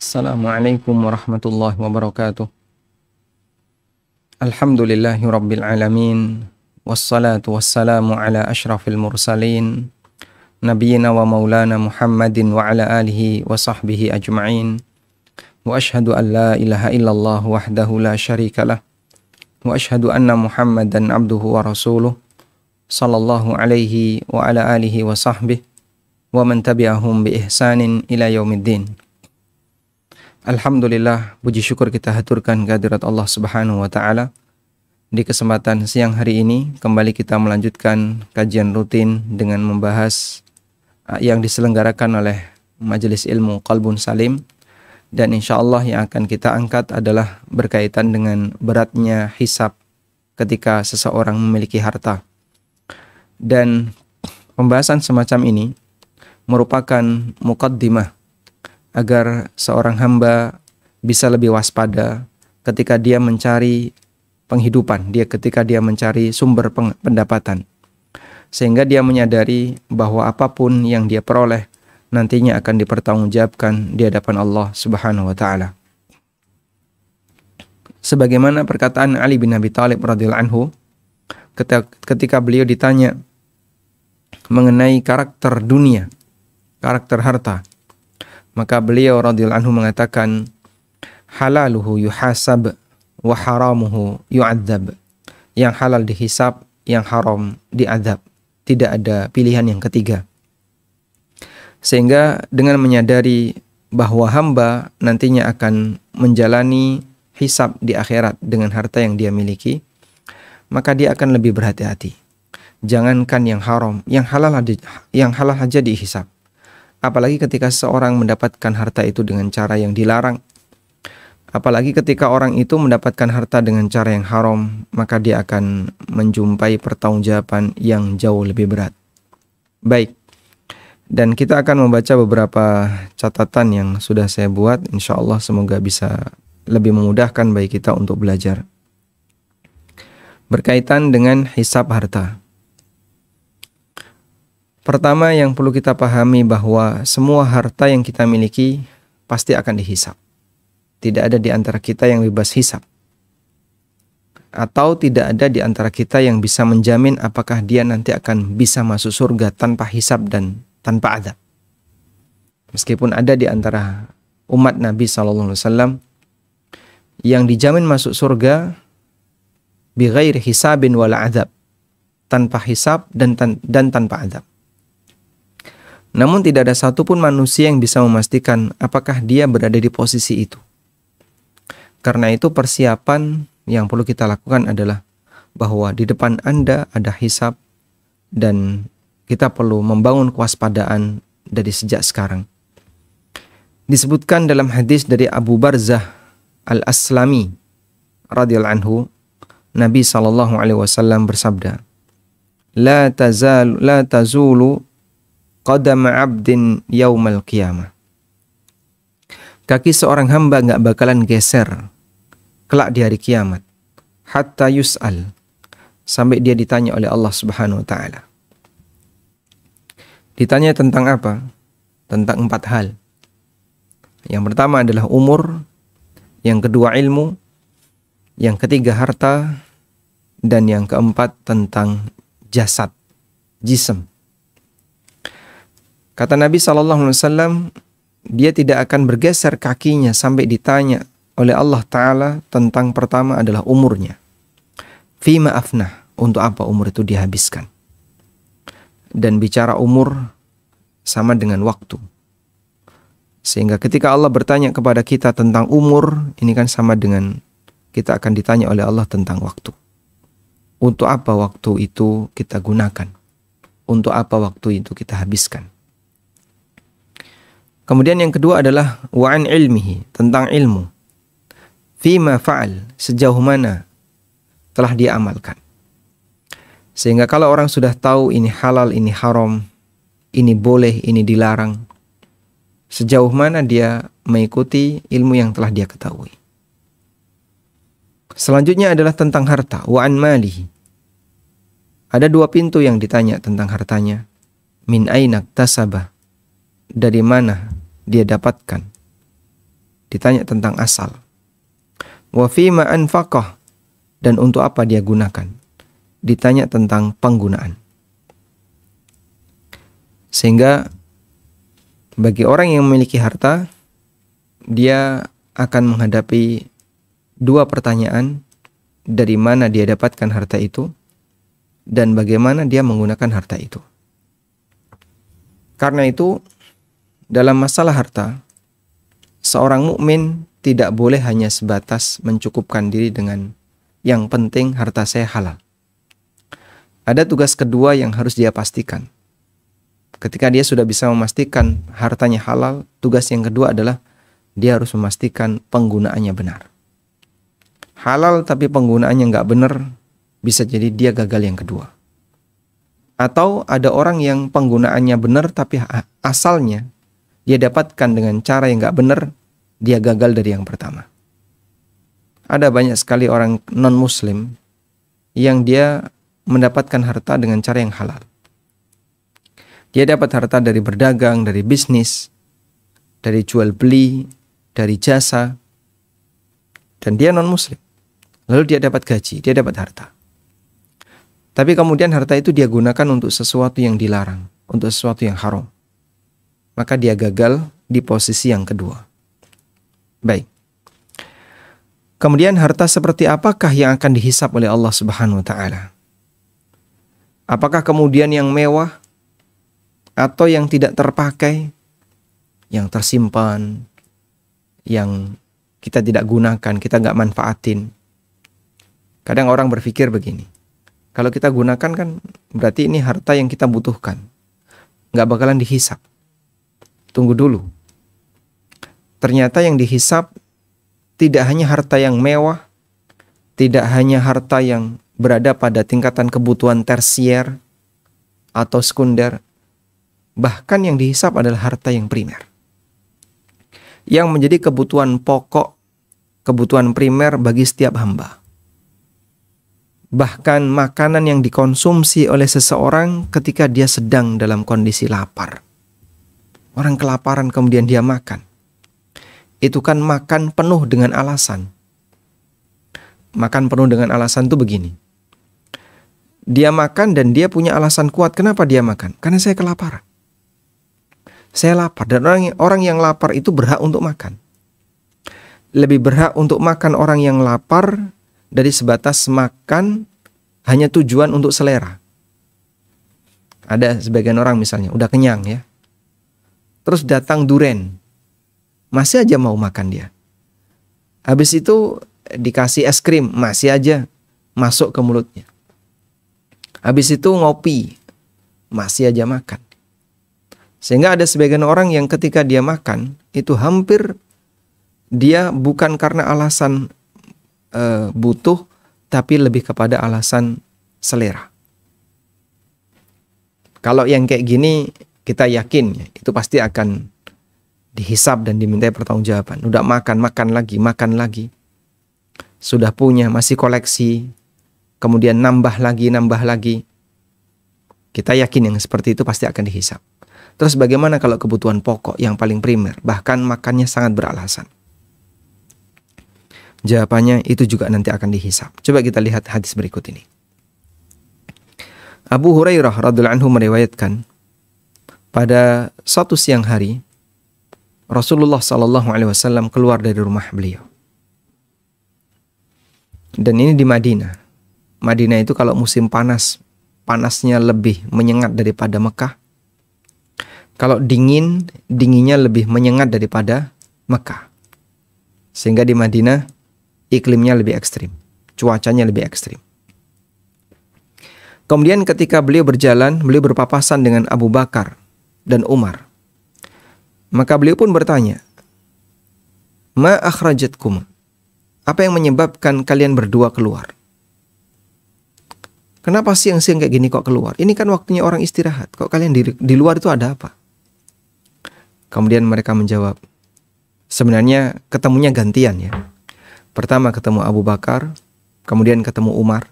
Assalamualaikum warahmatullahi wabarakatuh. Alhamdulillahi rabbil alamin. Wassalatu wassalamu ala ashrafil mursalin. Nabiyyina wa maulana Muhammadin wa ala alihi wa sahbihi ajma'in. Wa ashhadu an la ilaha illallah wahdahu la syarika lah. Wa ashhadu anna Muhammadan abduhu wa rasuluh. Sallallahu alaihi wa ala alihi wa sahbihi. Wa man tabi'ahum bi ihsanin ila yaumiddin. Alhamdulillah, puji syukur kita haturkan kehadirat Allah Subhanahu wa taala. Di kesempatan siang hari ini kembali kita melanjutkan kajian rutin dengan membahas yang diselenggarakan oleh Majelis Ilmu Qalbun Salim, dan insyaallah yang akan kita angkat adalah berkaitan dengan beratnya hisab ketika seseorang memiliki harta. Dan pembahasan semacam ini merupakan muqaddimah agar seorang hamba bisa lebih waspada ketika dia mencari penghidupan, ketika dia mencari sumber pendapatan. Sehingga dia menyadari bahwa apapun yang dia peroleh nantinya akan dipertanggungjawabkan di hadapan Allah Subhanahu wa taala. Sebagaimana perkataan Ali bin Abi Thalib radhiyallahu anhu ketika beliau ditanya mengenai karakter dunia, karakter harta, maka beliau radhiyallahu anhu mengatakan, halaluhu yuhasab wa haramuhu yu'adzab. Yang halal dihisab, yang haram diazab. Tidak ada pilihan yang ketiga. Sehingga dengan menyadari bahwa hamba nantinya akan menjalani hisab di akhirat dengan harta yang dia miliki, maka dia akan lebih berhati-hati. Jangankan yang haram, yang halal aja dihisab. Apalagi ketika seorang mendapatkan harta itu dengan cara yang dilarang. Apalagi ketika orang itu mendapatkan harta dengan cara yang haram, maka dia akan menjumpai pertanggungjawaban yang jauh lebih berat. Baik, dan kita akan membaca beberapa catatan yang sudah saya buat. Insya Allah semoga bisa lebih memudahkan bagi kita untuk belajar. Berkaitan dengan hisab harta. Pertama yang perlu kita pahami bahwa semua harta yang kita miliki pasti akan dihisab. Tidak ada di antara kita yang bebas hisab. Atau tidak ada di antara kita yang bisa menjamin apakah dia nanti akan bisa masuk surga tanpa hisab dan tanpa azab. Meskipun ada di antara umat Nabi SAW yang dijamin masuk surga bighairi hisabin wala azab, tanpa hisab dan tanpa azab. Namun tidak ada satupun manusia yang bisa memastikan apakah dia berada di posisi itu. Karena itu persiapan yang perlu kita lakukan adalah bahwa di depan Anda ada hisab, dan kita perlu membangun kewaspadaan dari sejak sekarang. Disebutkan dalam hadis dari Abu Barzah Al-Aslami radhiyallahu anhu, Nabi SAW bersabda, La tazulu qadama abdin yaumal qiyamah. Kaki seorang hamba gak bakalan geser kelak di hari kiamat, hatta yus'al, sampai dia ditanya oleh Allah Subhanahu wa taala. Ditanya tentang apa? Tentang 4 hal. Yang pertama adalah umur, yang kedua ilmu, yang ketiga harta, dan yang keempat tentang jasad, jism. Kata Nabi SAW, dia tidak akan bergeser kakinya sampai ditanya oleh Allah Ta'ala tentang pertama adalah umurnya. Fima afnah, untuk apa umur itu dihabiskan. Dan bicara umur sama dengan waktu. Sehingga ketika Allah bertanya kepada kita tentang umur, ini kan sama dengan kita akan ditanya oleh Allah tentang waktu. Untuk apa waktu itu kita gunakan? Untuk apa waktu itu kita habiskan? Kemudian yang kedua adalah wa'an ilmihi, tentang ilmu. Fima fa'al, sejauh mana telah dia amalkan. Sehingga kalau orang sudah tahu ini halal, ini haram, ini boleh, ini dilarang, sejauh mana dia mengikuti ilmu yang telah dia ketahui. Selanjutnya adalah tentang harta, wa'an malihi. Ada 2 pintu yang ditanya tentang hartanya. Min ainak tasabah, dari mana dia dapatkan. ditanya tentang asal. Wa fima anfaqah, dan untuk apa dia gunakan, ditanya tentang penggunaan. Sehingga bagi orang yang memiliki harta, dia akan menghadapi dua pertanyaan: dari mana dia dapatkan harta itu, dan bagaimana dia menggunakan harta itu. Karena itu, dalam masalah harta, seorang mukmin tidak boleh hanya sebatas mencukupkan diri dengan yang penting harta saya halal. Ada tugas kedua yang harus dia pastikan. Ketika dia sudah bisa memastikan hartanya halal, tugas yang kedua adalah dia harus memastikan penggunaannya benar. Halal tapi penggunaannya nggak benar, bisa jadi dia gagal yang kedua. Atau ada orang yang penggunaannya benar tapi asalnya dia dapatkan dengan cara yang nggak benar, dia gagal dari yang pertama. Ada banyak sekali orang non-muslim yang dia mendapatkan harta dengan cara yang halal. Dia dapat harta dari berdagang, dari bisnis, dari jual beli, dari jasa, dan dia non-muslim. Lalu dia dapat gaji, dia dapat harta. Tapi kemudian harta itu dia gunakan untuk sesuatu yang dilarang, untuk sesuatu yang haram. Maka dia gagal di posisi yang kedua. Baik. Kemudian harta seperti apakah yang akan dihisab oleh Allah Subhanahu wa taala? Apakah kemudian yang mewah atau yang tidak terpakai, yang tersimpan, yang kita tidak gunakan, kita nggak manfaatin? Kadang orang berpikir begini, kalau kita gunakan kan berarti ini harta yang kita butuhkan, nggak bakalan dihisab. Tunggu dulu. Ternyata yang dihisab tidak hanya harta yang mewah, tidak hanya harta yang berada pada tingkatan kebutuhan tersier atau sekunder, bahkan yang dihisab adalah harta yang primer, yang menjadi kebutuhan pokok, kebutuhan primer bagi setiap hamba. Bahkan makanan yang dikonsumsi oleh seseorang ketika dia sedang dalam kondisi lapar. Orang kelaparan kemudian dia makan. Itu kan makan penuh dengan alasan. Makan penuh dengan alasan itu begini. Dia makan dan dia punya alasan kuat. Kenapa dia makan? Karena saya kelaparan. Saya lapar. Dan orang yang lapar itu berhak untuk makan. Lebih berhak untuk makan orang yang lapar dari sebatas makan hanya tujuan untuk selera. Ada sebagian orang misalnya udah kenyang ya, terus datang duren, masih aja mau makan dia. Habis itu dikasih es krim, masih aja masuk ke mulutnya. Habis itu ngopi, masih aja makan. Sehingga ada sebagian orang yang ketika dia makan itu hampir dia bukan karena alasan butuh, tapi lebih kepada alasan selera. Kalau yang kayak gini kita yakin ya, itu pasti akan dihisab dan dimintai pertanggungjawaban. Udah makan lagi. Sudah punya, masih koleksi, kemudian nambah lagi. Kita yakin yang seperti itu pasti akan dihisab. Terus bagaimana kalau kebutuhan pokok yang paling primer, bahkan makannya sangat beralasan? Jawabannya itu juga nanti akan dihisab. Coba kita lihat hadis berikut ini. Abu Hurairah radhiyallahu anhu meriwayatkan, pada suatu siang hari Rasulullah SAW keluar dari rumah beliau. Dan ini di Madinah. Madinah itu kalau musim panas, panasnya lebih menyengat daripada Mekah. Kalau dingin, dinginnya lebih menyengat daripada Mekah. Sehingga di Madinah iklimnya lebih ekstrim, cuacanya lebih ekstrim. Kemudian ketika beliau berjalan, beliau berpapasan dengan Abu Bakar dan Umar. Maka beliau pun bertanya, "Ma akhrajatkum?" Apa yang menyebabkan kalian berdua keluar? Kenapa siang-siang kayak gini kok keluar? Ini kan waktunya orang istirahat. Kok kalian di luar itu ada apa? Kemudian mereka menjawab, sebenarnya ketemunya gantian ya. Pertama ketemu Abu Bakar, kemudian ketemu Umar.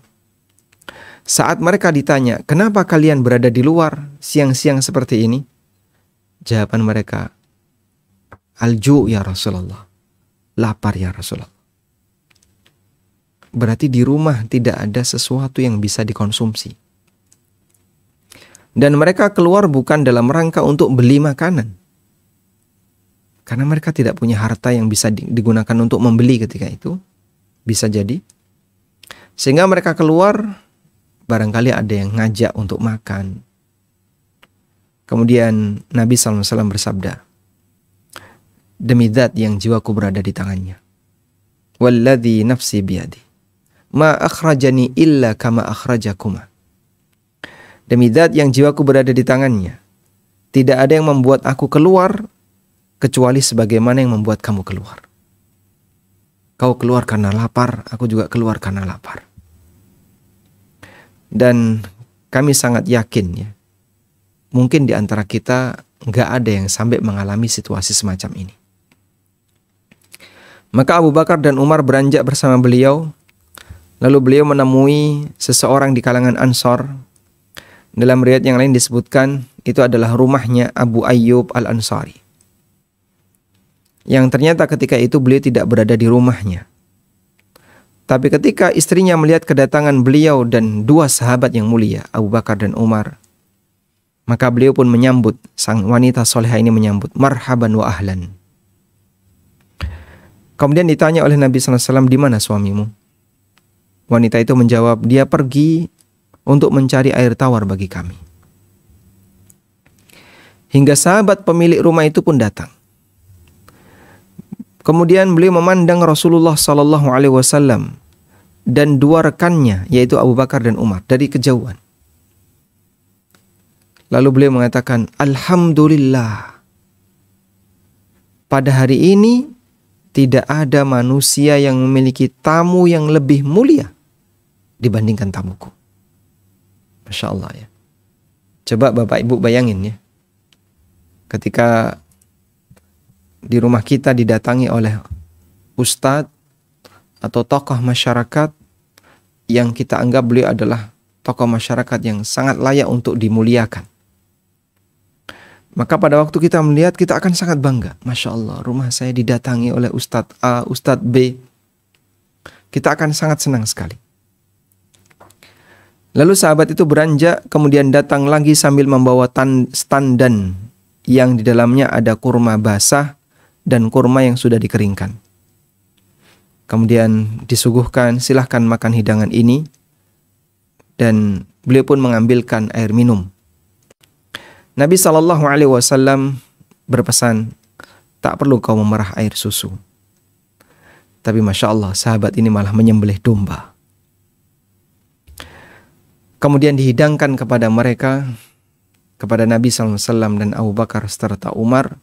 Saat mereka ditanya, kenapa kalian berada di luar siang-siang seperti ini? Jawaban mereka, Al-ju' ya Rasulullah. lapar ya Rasulullah. Berarti di rumah tidak ada sesuatu yang bisa dikonsumsi. Dan mereka keluar bukan dalam rangka untuk beli makanan. Karena mereka tidak punya harta yang bisa digunakan untuk membeli ketika itu. Bisa jadi. Sehingga mereka keluar, barangkali ada yang ngajak untuk makan. Kemudian Nabi SAW bersabda, demi zat yang jiwaku berada di tangannya. Walladzi nafsi biyadi. Ma akhrajani illa kama akhrajakuma. Demi zat yang jiwaku berada di tangannya. Tidak ada yang membuat aku keluar kecuali sebagaimana yang membuat kamu keluar. Kau keluar karena lapar, aku juga keluar karena lapar. Dan kami sangat yakin ya, mungkin di antara kita nggak ada yang sampai mengalami situasi semacam ini. Maka Abu Bakar dan Umar beranjak bersama beliau. Lalu beliau menemui seseorang di kalangan Ansor. Dalam riwayat yang lain disebutkan itu adalah rumahnya Abu Ayyub Al-Ansari. Yang ternyata ketika itu beliau tidak berada di rumahnya. Tapi ketika istrinya melihat kedatangan beliau dan dua sahabat yang mulia, Abu Bakar dan Umar, maka beliau pun menyambut, sang wanita soleha ini menyambut, marhaban wa ahlan. Kemudian ditanya oleh Nabi SAW, di mana suamimu? Wanita itu menjawab, dia pergi untuk mencari air tawar bagi kami. Hingga sahabat pemilik rumah itu pun datang. Kemudian beliau memandang Rasulullah SAW dan dua rekannya, yaitu Abu Bakar dan Umar, dari kejauhan. Lalu beliau mengatakan, Alhamdulillah, pada hari ini tidak ada manusia yang memiliki tamu yang lebih mulia dibandingkan tamuku. Masya Allah ya. Coba Bapak Ibu bayangin ya. Ketika di rumah kita didatangi oleh ustadz atau tokoh masyarakat yang kita anggap beliau adalah tokoh masyarakat yang sangat layak untuk dimuliakan. Maka pada waktu kita melihat, kita akan sangat bangga. Masya Allah, rumah saya didatangi oleh Ustadz A, Ustadz B. Kita akan sangat senang sekali. Lalu sahabat itu beranjak, kemudian datang lagi sambil membawa standan yang di dalamnya ada kurma basah dan kurma yang sudah dikeringkan. Kemudian disuguhkan, silahkan makan hidangan ini. Dan beliau pun mengambilkan air minum. Nabi SAW berpesan, tak perlu kau memerah air susu. Tapi Masya Allah, sahabat ini malah menyembelih domba. Kemudian dihidangkan kepada mereka, kepada Nabi SAW dan Abu Bakar serta Umar.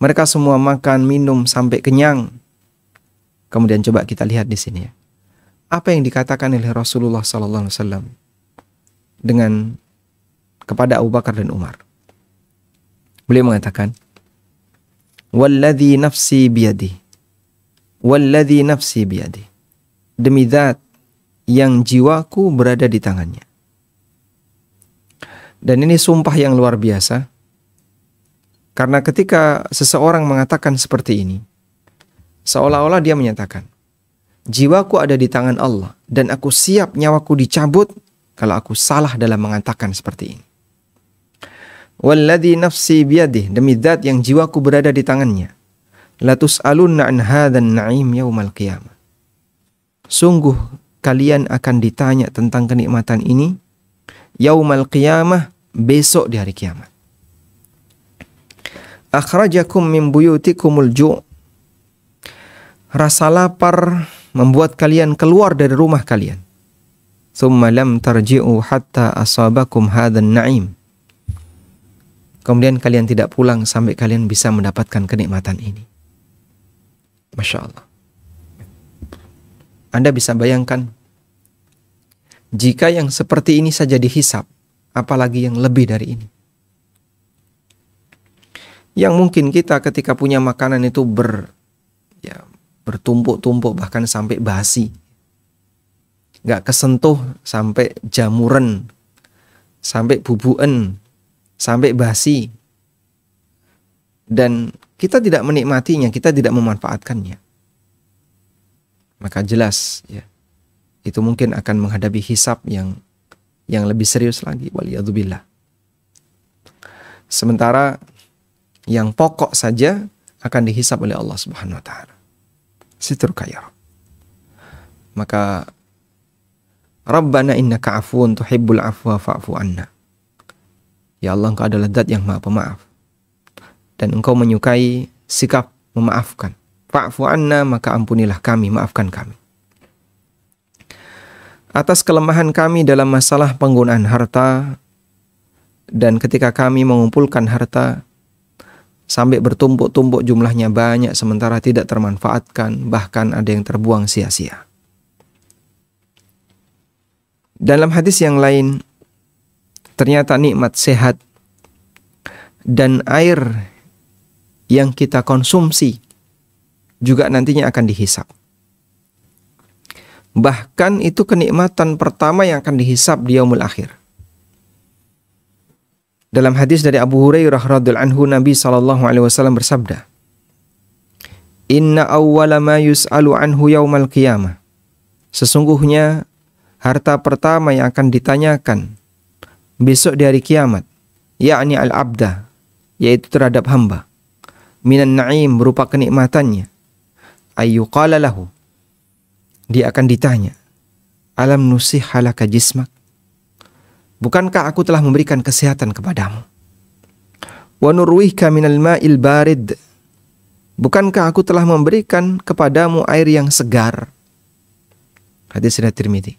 Mereka semua makan, minum sampai kenyang. Kemudian coba kita lihat di sini ya. Apa yang dikatakan oleh Rasulullah SAW dengan kepada Abu Bakar dan Umar. Beliau mengatakan, Walladzi nafsi biyadi. Walladzi nafsi biyadi. Demi zat yang jiwaku berada di tangannya. Dan ini sumpah yang luar biasa. Karena ketika seseorang mengatakan seperti ini, seolah-olah dia menyatakan, jiwaku ada di tangan Allah dan aku siap nyawaku dicabut kalau aku salah dalam mengatakan seperti ini. Walladzi nafsi biyadih, demi zat yang jiwaku berada di tangannya. La tus'alunna an hadzan na'im yaumal qiyamah. Sungguh kalian akan ditanya tentang kenikmatan ini yaumal qiyamah, besok di hari kiamat. Akhrajakum min buyutikumul ju'. Rasa lapar membuat kalian keluar dari rumah kalian. Tsumma lam tarji'u hatta asabakum hadzan na'im. Kemudian kalian tidak pulang sampai kalian bisa mendapatkan kenikmatan ini. Masya Allah. Anda bisa bayangkan, jika yang seperti ini saja dihisap, apalagi yang lebih dari ini. Yang mungkin kita ketika punya makanan itu bertumpuk-tumpuk bahkan sampai basi. Gak kesentuh sampai jamuran, sampai bubuan, sampai basi. Dan kita tidak menikmatinya, kita tidak memanfaatkannya. maka jelas ya, itu mungkin akan menghadapi hisab yang lebih serius lagi, waliyadzubillah. Sementara yang pokok saja akan dihisab oleh Allah Subhanahu wa taala. Situr khair. Maka Rabbana innaka afuwun tuhibbul afwa fa'fu anna. Ya Allah, Engkau adalah Zat yang Maha Pemaaf dan Engkau menyukai sikap memaafkan. Fa'fu anna, maka ampunilah kami, maafkan kami. Atas kelemahan kami dalam masalah penggunaan harta, dan ketika kami mengumpulkan harta sampai bertumpuk-tumpuk jumlahnya banyak sementara tidak termanfaatkan, bahkan ada yang terbuang sia-sia. Dalam hadis yang lain, ternyata nikmat sehat dan air yang kita konsumsi juga nantinya akan dihisab. Bahkan itu kenikmatan pertama yang akan dihisab di yaumul akhir. Dalam hadis dari Abu Hurairah radhiyallahu anhu, Nabi SAW bersabda, Inna awwala ma yus'alu anhu yaumal qiyamah. Sesungguhnya harta pertama yang akan ditanyakan besok di hari kiamat, yakni al-abda, yaitu terhadap hamba, minan na'im, berupa kenikmatannya, ayyuqala lahu, dia akan ditanya, alam nusihha laka jismak, bukankah aku telah memberikan kesehatan kepadamu? Wa nurwihka minal ma'il barid, bukankah aku telah memberikan kepadamu air yang segar? Hadis riwayat Tirmidzi.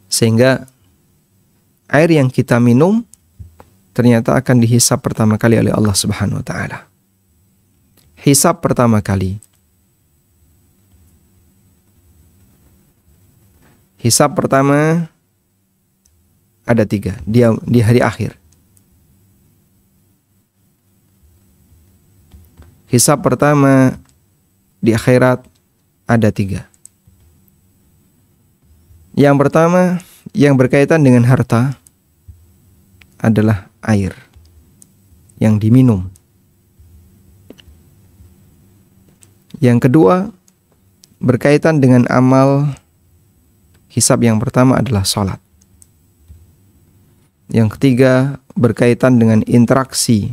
Sehingga air yang kita minum ternyata akan dihisab pertama kali oleh Allah Subhanahu wa taala. Hisab pertama kali. Hisab pertama ada 3 di hari akhir. Hisab pertama di akhirat ada 3. Yang pertama yang berkaitan dengan harta adalah air yang diminum. Yang kedua berkaitan dengan amal. Hisab yang pertama adalah salat. Yang ketiga berkaitan dengan interaksi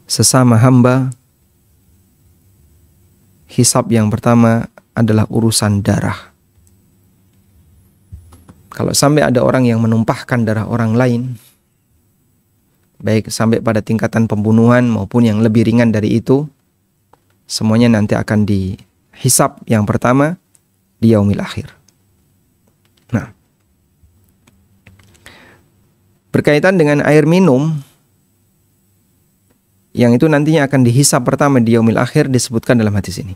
sesama hamba. Hisab yang pertama adalah urusan darah. Kalau sampai ada orang yang menumpahkan darah orang lain, baik sampai pada tingkatan pembunuhan maupun yang lebih ringan dari itu, semuanya nanti akan dihisab yang pertama di yaumil akhir. Nah, berkaitan dengan air minum, yang itu nantinya akan dihisab pertama di yaumil akhir, disebutkan dalam hadis ini.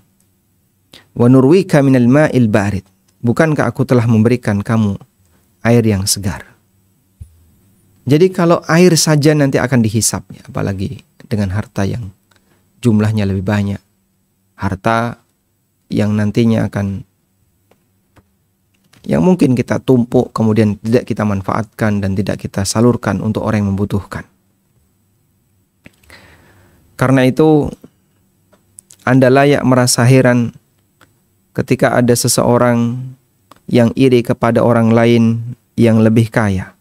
Wa nurwika minal ma'il barid, bukankah aku telah memberikan kamu air yang segar? Jadi kalau air saja nanti akan dihisab, ya, apalagi dengan harta yang jumlahnya lebih banyak, harta yang nantinya akan, yang mungkin kita tumpuk kemudian tidak kita manfaatkan dan tidak kita salurkan untuk orang yang membutuhkan. Karena itu Anda layak merasa heran ketika ada seseorang yang iri kepada orang lain yang lebih kaya,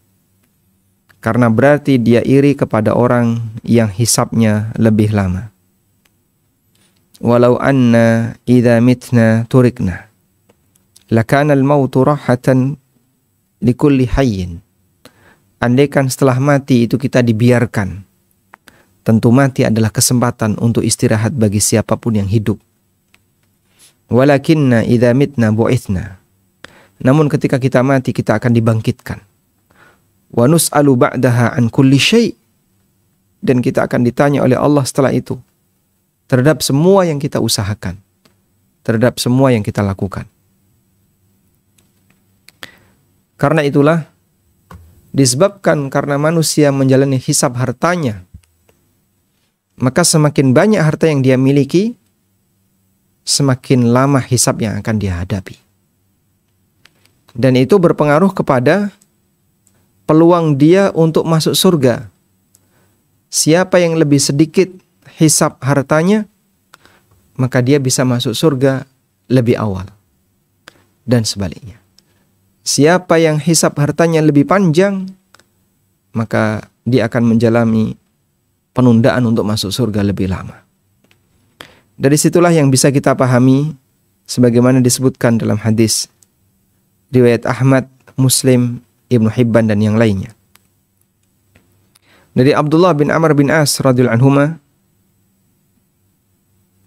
karena berarti dia iri kepada orang yang hisabnya lebih lama. Walau anna idza mitna turikna lakana al-mautu rahatan likulli hayyin. Andaikan setelah mati itu kita dibiarkan, tentu mati adalah kesempatan untuk istirahat bagi siapapun yang hidup. Walakinna idza mitna bu'ithna. Namun ketika kita mati kita akan dibangkitkan. Wa nus'alu ba'daha an kulli syai'. Dan kita akan ditanya oleh Allah setelah itu terhadap semua yang kita usahakan, terhadap semua yang kita lakukan. Karena itulah, disebabkan karena manusia menjalani hisab hartanya, maka semakin banyak harta yang dia miliki, semakin lama hisab yang akan dia hadapi. Dan itu berpengaruh kepada peluang dia untuk masuk surga. Siapa yang lebih sedikit hisab hartanya, maka dia bisa masuk surga lebih awal. Dan sebaliknya. Siapa yang hisab hartanya lebih panjang, maka dia akan menjalani penundaan untuk masuk surga lebih lama. Dari situlah yang bisa kita pahami sebagaimana disebutkan dalam hadis riwayat Ahmad, Muslim, Ibnu Hibban dan yang lainnya. Dari Abdullah bin Amr bin As radhiyallahu anhuma,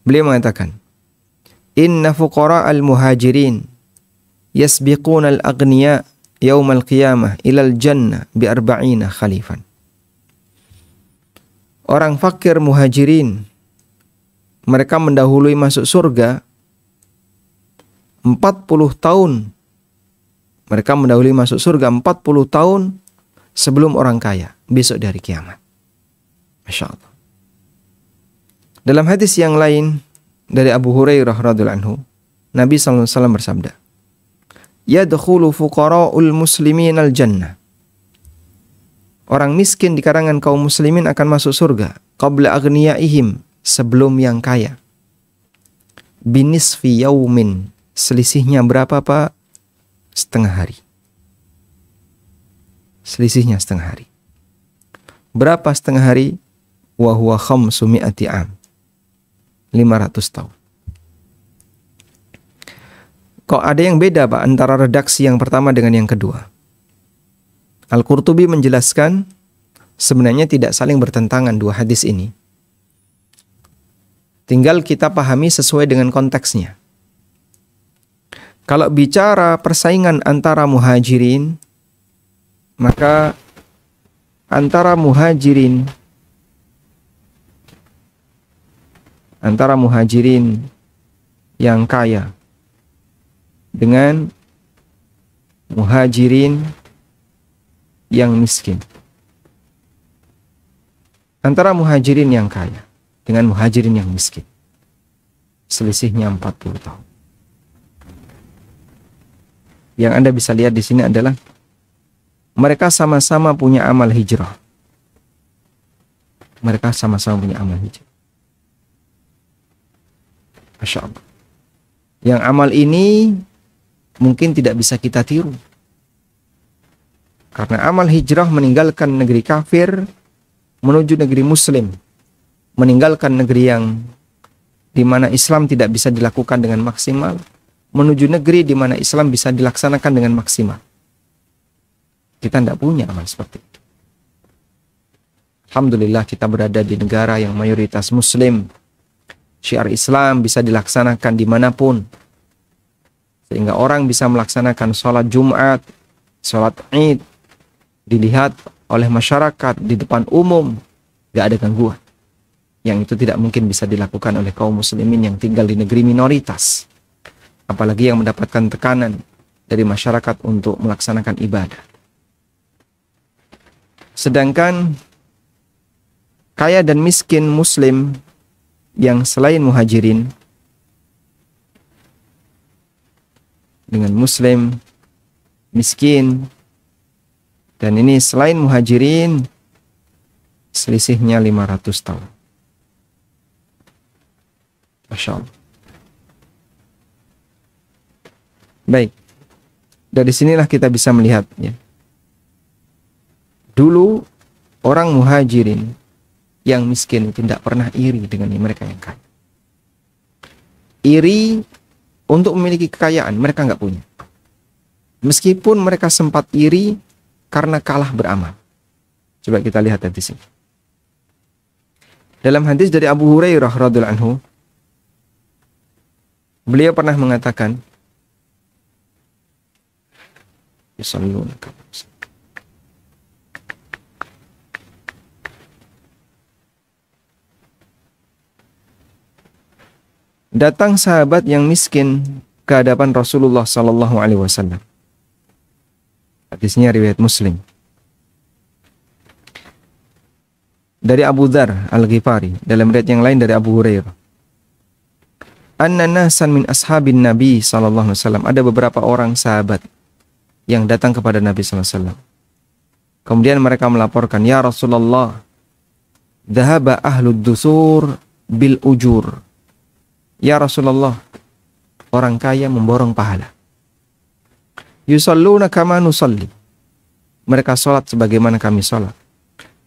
beliau mengatakan, "Inna fuqara al-muhajirin yasbiquna al-aghniya yaumal qiyamah ilal jannah bi arba'ina khalifan." Orang fakir muhajirin, mereka mendahului masuk surga 40 tahun. Mereka mendahului masuk surga 40 tahun sebelum orang kaya besok dari kiamat. Masya Allah. Dalam hadis yang lain dari Abu Hurairah radhiyallahu anhu, Nabi SAW bersabda, "Yadkhulu fuqara'ul muslimin al-jannah." Orang miskin di kalangan kaum muslimin akan masuk surga qabla aghniyaihim, sebelum yang kaya. Binisfi yaumin, selisihnya berapa Pak? Setengah hari. Selisihnya setengah hari. Berapa setengah hari? Wa huwa khamsumi'ati am. 500 tahun. Kok ada yang beda Pak antara redaksi yang pertama dengan yang kedua? Al-Qurtubi menjelaskan sebenarnya tidak saling bertentangan dua hadis ini. Tinggal kita pahami sesuai dengan konteksnya. Kalau bicara persaingan antara muhajirin, maka antara muhajirin yang kaya dengan muhajirin yang miskin. Antara muhajirin yang kaya dengan muhajirin yang miskin, selisihnya 40 tahun. Yang Anda bisa lihat di sini adalah mereka sama-sama punya amal hijrah. Mereka sama-sama punya amal hijrah. Masya Allah. Yang amal ini mungkin tidak bisa kita tiru. Karena amal hijrah meninggalkan negeri kafir menuju negeri muslim. Meninggalkan negeri yang di mana Islam tidak bisa dilakukan dengan maksimal, menuju negeri di mana Islam bisa dilaksanakan dengan maksimal. Kita tidak punya amal seperti itu. Alhamdulillah kita berada di negara yang mayoritas muslim. Syiar Islam bisa dilaksanakan dimanapun. Sehingga orang bisa melaksanakan sholat Jumat, sholat Id, dilihat oleh masyarakat di depan umum, gak ada gangguan. Yang itu tidak mungkin bisa dilakukan oleh kaum muslimin yang tinggal di negeri minoritas. Apalagi yang mendapatkan tekanan dari masyarakat untuk melaksanakan ibadah. Sedangkan kaya dan miskin muslim yang selain muhajirin dengan muslim miskin, dan ini selain muhajirin, selisihnya 500 tahun. Masya Allah. Baik, dari sinilah kita bisa melihat ya. Dulu orang muhajirin yang miskin itu tidak pernah iri dengan mereka yang kaya. Iri untuk memiliki kekayaan mereka nggak punya. Meskipun mereka sempat iri karena kalah beramal. Coba kita lihat di sini. Dalam hadis dari Abu Hurairah radhiyallahu anhu, beliau pernah mengatakan, datang sahabat yang miskin ke hadapan Rasulullah sallallahu alaihi wasallam. Hadisnya riwayat Muslim. Dari Abu Dzar Al-Ghifari, dalam riwayat yang lain dari Abu Hurairah. Anna nasan min ashabin Nabi sallallahu alaihi wasallam, ada beberapa orang sahabat yang datang kepada Nabi sallallahu alaihi wasallam. Kemudian mereka melaporkan, "Ya Rasulullah, dhahaba ahlud dusur bil ujur." "Ya Rasulullah, orang kaya memborong pahala. Yusalluna kama nusalli." Mereka salat sebagaimana kami salat.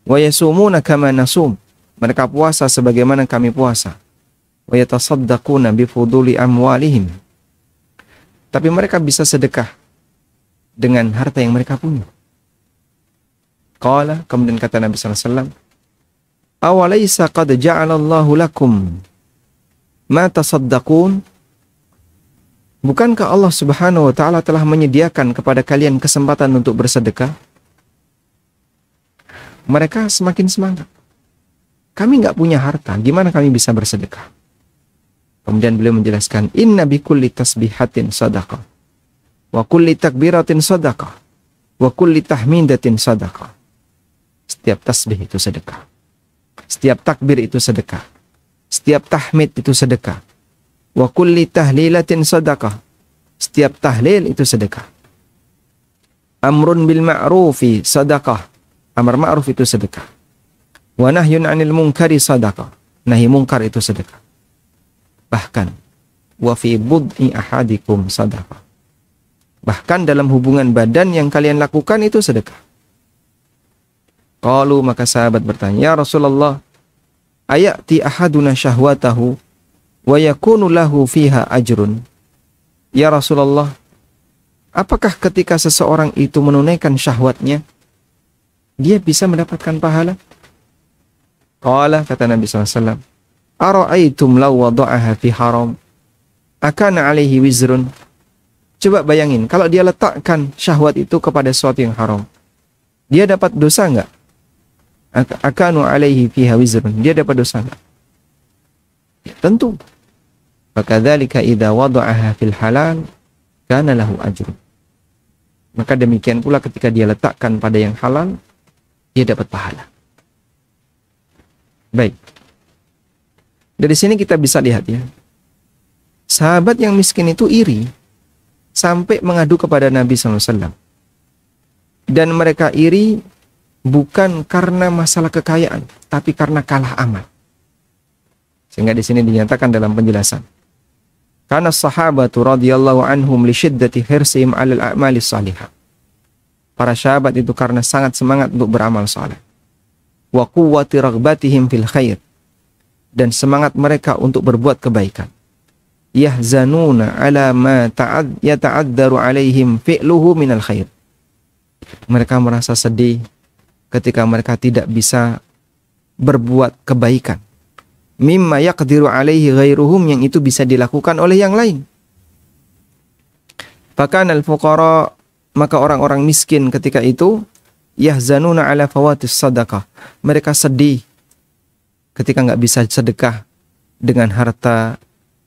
"Wa yasumuna kama nasum." Mereka puasa sebagaimana kami puasa. "Wa yatasaddaquna bi fuduli amwalihim." Tapi mereka bisa sedekah dengan harta yang mereka punya. Qala, kemudian kata Nabi sallallahu alaihi wasallam, "Awalaysa qad ja'alallahu lakum ma tasaddaqun?" Bukankah Allah Subhanahu wa taala telah menyediakan kepada kalian kesempatan untuk bersedekah? Mereka semakin semangat. Kami nggak punya harta, gimana kami bisa bersedekah? Kemudian beliau menjelaskan, "Inna bi kulli tasbihatin sadaqah, wa kulli takbiratin sadaqah, wa kulli tahmidatin sadaqah." Setiap tasbih itu sedekah. Setiap takbir itu sedekah. Setiap tahmid itu sedekah. Wa kulli tahlilatin sadaqah. Setiap tahlil itu sedekah. Amrun bil ma'rufi sadaqah. Amar ma'ruf itu sedekah. Wa nahyun 'anil munkari sadaqah. Nahi munkar itu sedekah. Bahkan wa fi bud'i ahadikum sadaqah. Bahkan dalam hubungan badan yang kalian lakukan itu sedekah. Qalu, maka sahabat bertanya, "Ya Rasulullah, ayati ahaduna syahwatahu wa yakunu lahu fiha ajrun?" Ya Rasulullah, apakah ketika seseorang itu menunaikan syahwatnya, dia bisa mendapatkan pahala? Qala, kata Nabi SAW, "Ara'aitum law wada'aha fi haram, akana alaihi wizrun?" Coba bayangin, kalau dia letakkan syahwat itu kepada sesuatu yang haram, dia dapat dosa enggak? Akanu alaihi fiha wizrun, dia dapat dosa enggak? Ya, tentu. Fakadzalika idza wada'aha fil halal kana lahu ajrun. Maka demikian pula ketika dia letakkan pada yang halal, dia dapat pahala. Baik. Dari sini kita bisa lihat ya. Sahabat yang miskin itu iri sampai mengadu kepada Nabi SAW. Dan mereka iri bukan karena masalah kekayaan, tapi karena kalah amal. Sehingga di sini dinyatakan dalam penjelasan, karena sahabatu radhiyallahu anhum li syiddati hirsihim 'alal a'mali salihah. Para sahabat itu karena sangat semangat untuk beramal saleh. Wa quwwati raghbatihim fil khair, dan semangat mereka untuk berbuat kebaikan. Yahzanuna 'ala ma yata'addaru 'alaihim fi'luhu minal khair. Mereka merasa sedih ketika mereka tidak bisa berbuat kebaikan. Mimma yaqdiru alaihi ghairuhum, yang itu bisa dilakukan oleh yang lain. Bahkan al-fuqara, maka orang-orang miskin ketika itu, yahzanuna ala fawatis sadaqah. Mereka sedih ketika nggak bisa sedekah dengan harta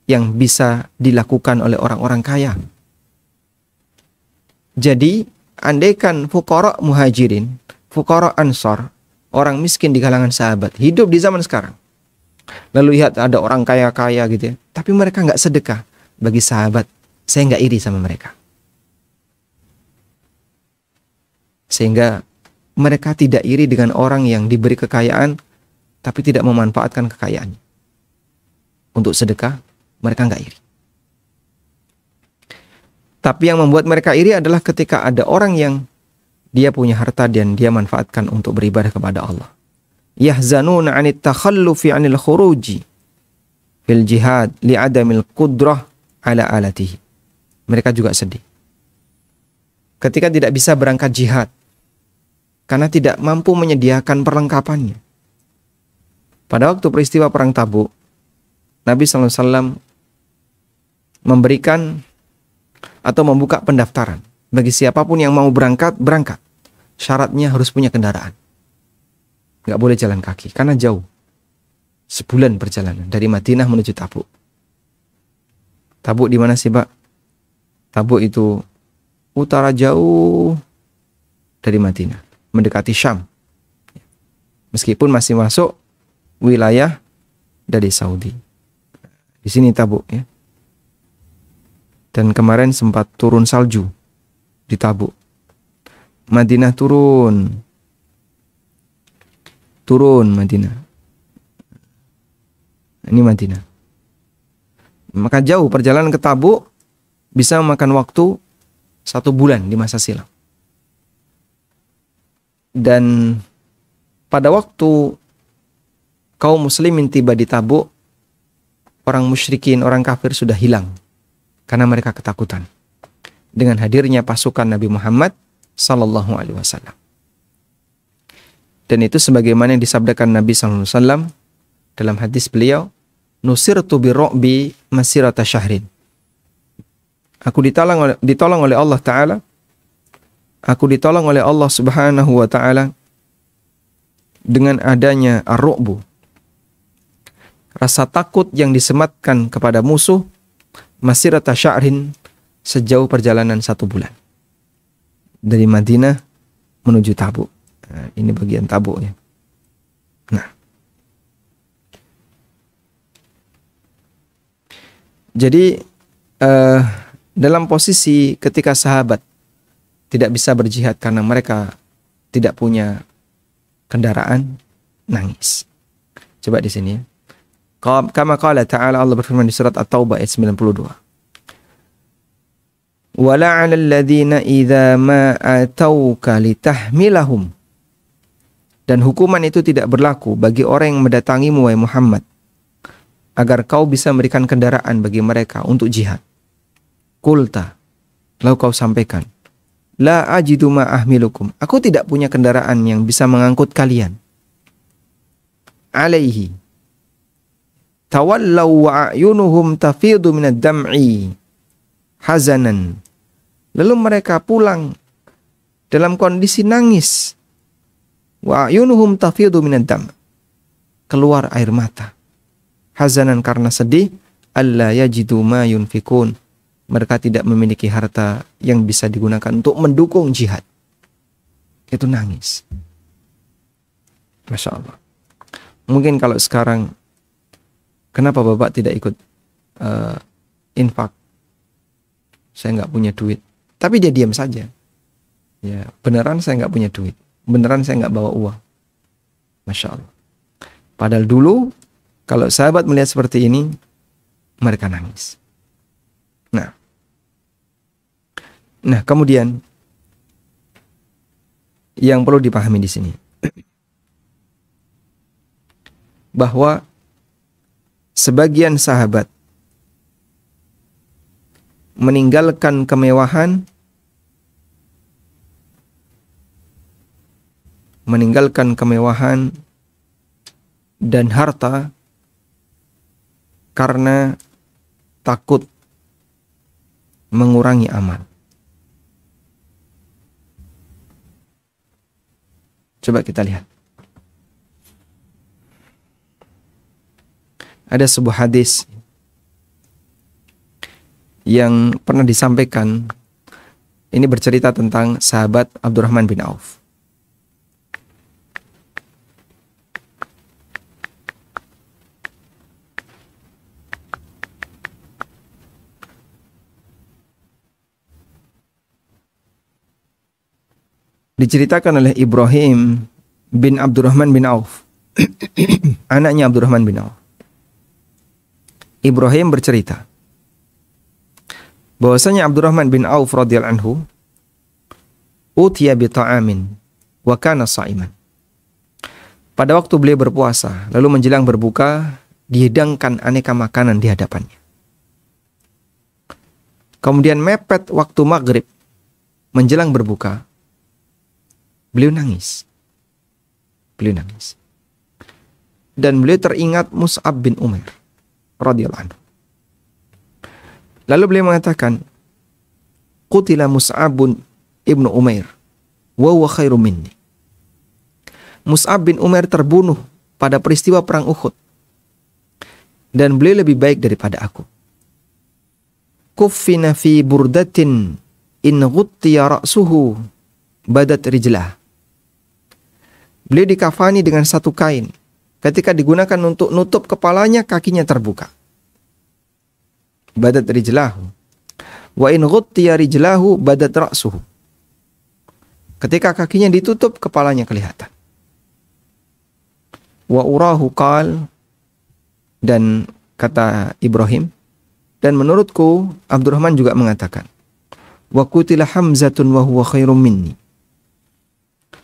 yang bisa dilakukan oleh orang-orang kaya. Jadi, andaikan fuqara muhajirin, fuqara ansar, orang miskin di kalangan sahabat, hidup di zaman sekarang, lalu lihat ada orang kaya-kaya gitu ya, tapi mereka nggak sedekah, bagi sahabat, saya nggak iri sama mereka. Sehingga mereka tidak iri dengan orang yang diberi kekayaan, tapi tidak memanfaatkan kekayaannya untuk sedekah. Mereka nggak iri. Tapi yang membuat mereka iri adalah ketika ada orang yang dia punya harta dan dia manfaatkan untuk beribadah kepada Allah. Yahzanuna 'anit takhallufi 'anil khuruji fil jihad li'adamil qudrah 'ala alatihi. Mereka juga sedih ketika tidak bisa berangkat jihad karena tidak mampu menyediakan perlengkapannya. Pada waktu peristiwa perang Tabuk, Nabi SAW memberikan atau membuka pendaftaran bagi siapapun yang mau berangkat. Syaratnya harus punya kendaraan. Nggak boleh jalan kaki karena jauh. Sebulan perjalanan dari Madinah menuju Tabuk. Tabuk di mana sih, Pak? Tabuk itu utara jauh dari Madinah, mendekati Syam. Meskipun masih masuk wilayah dari Saudi. Di sini Tabuk ya. Dan kemarin sempat turun salju di Tabuk. Madinah turun Madinah. Ini Madinah. Maka jauh perjalanan ke Tabuk bisa memakan waktu 1 bulan di masa silam. Dan pada waktu kaum muslimin tiba di Tabuk, orang musyrikin, orang kafir sudah hilang karena mereka ketakutan dengan hadirnya pasukan Nabi Muhammad sallallahu alaihi wasallam. Dan itu sebagaimana yang disabdakan Nabi sallallahu alaihi wasallam dalam hadis beliau, "Nusirtu birru'bi masirata syahrin." Aku ditolong oleh Allah Ta'ala. Aku ditolong oleh Allah Subhanahu wa Ta'ala dengan adanya ar-ru'bu, rasa takut yang disematkan kepada musuh, masirata syahrin, sejauh perjalanan 1 bulan dari Madinah menuju Tabuk. Nah, ini bagian Tabuk ya. Nah, jadi dalam posisi ketika sahabat tidak bisa berjihad karena mereka tidak punya kendaraan, nangis. Coba di sini ya. Kama qala ta'ala, Allah berfirman di surat At-Taubah ayat 92. Wala 'alal ladzina idza ma atauka litahmilahum. Dan hukuman itu tidak berlaku bagi orang yang mendatangimu wahai Muhammad agar kau bisa memberikan kendaraan bagi mereka untuk jihad. Qulta, lalu kau sampaikan, la ajidu ma ahmilukum. Aku tidak punya kendaraan yang bisa mengangkut kalian. Alaihi tawallaw wa a'yunuhum tafidu minad dam'i hazanan. Lalu mereka pulang dalam kondisi nangis. Wa a'yunuhum tafidu minad dam'. Keluar air mata. Hazanan karena sedih, alla yajidu ma yunfikun. Mereka tidak memiliki harta yang bisa digunakan untuk mendukung jihad. Itu nangis. Masya Allah. Mungkin kalau sekarang, kenapa Bapak tidak ikut infak? Saya nggak punya duit. Tapi dia diam saja. Ya, beneran saya nggak punya duit. Beneran saya nggak bawa uang. Masya Allah. Padahal dulu, kalau sahabat melihat seperti ini, mereka nangis. Nah, kemudian yang perlu dipahami di sini bahwa sebagian sahabat meninggalkan kemewahan, dan harta karena takut mengurangi amal. Coba kita lihat. Ada sebuah hadis yang pernah disampaikan. Ini bercerita tentang sahabat Abdurrahman bin Auf. Diceritakan oleh Ibrahim bin Abdurrahman bin Auf, anaknya Abdurrahman bin Auf. Ibrahim bercerita bahwasanya Abdurrahman bin Auf radhiyallahu anhu utiya bi ta'amin wa kana sha'iman. Pada waktu beliau berpuasa, lalu menjelang berbuka, dihidangkan aneka makanan di hadapannya. Kemudian mepet waktu maghrib, menjelang berbuka, beliau nangis. Dan beliau teringat Mus'ab bin Umair radhiyallahu anhu. Lalu beliau mengatakan, qutila Mus'abun ibnu Umair wa huwa khairu minni. Mus'ab bin Umair terbunuh pada peristiwa perang Uhud, dan beliau lebih baik daripada aku. Kuffina fi burdatin in ghuttiya ra'suhu badat rijlah. Beliau dikafani dengan satu kain. Ketika digunakan untuk nutup kepalanya, kakinya terbuka. Badat rijlahu. Wa in ghuttiya rijlahu badat ra'suhu. Ketika kakinya ditutup, kepalanya kelihatan. Wa urahu qal, dan kata Ibrahim, Dan menurutku Abdurrahman juga mengatakan, wa qutila Hamzatun wa huwa khairum minni.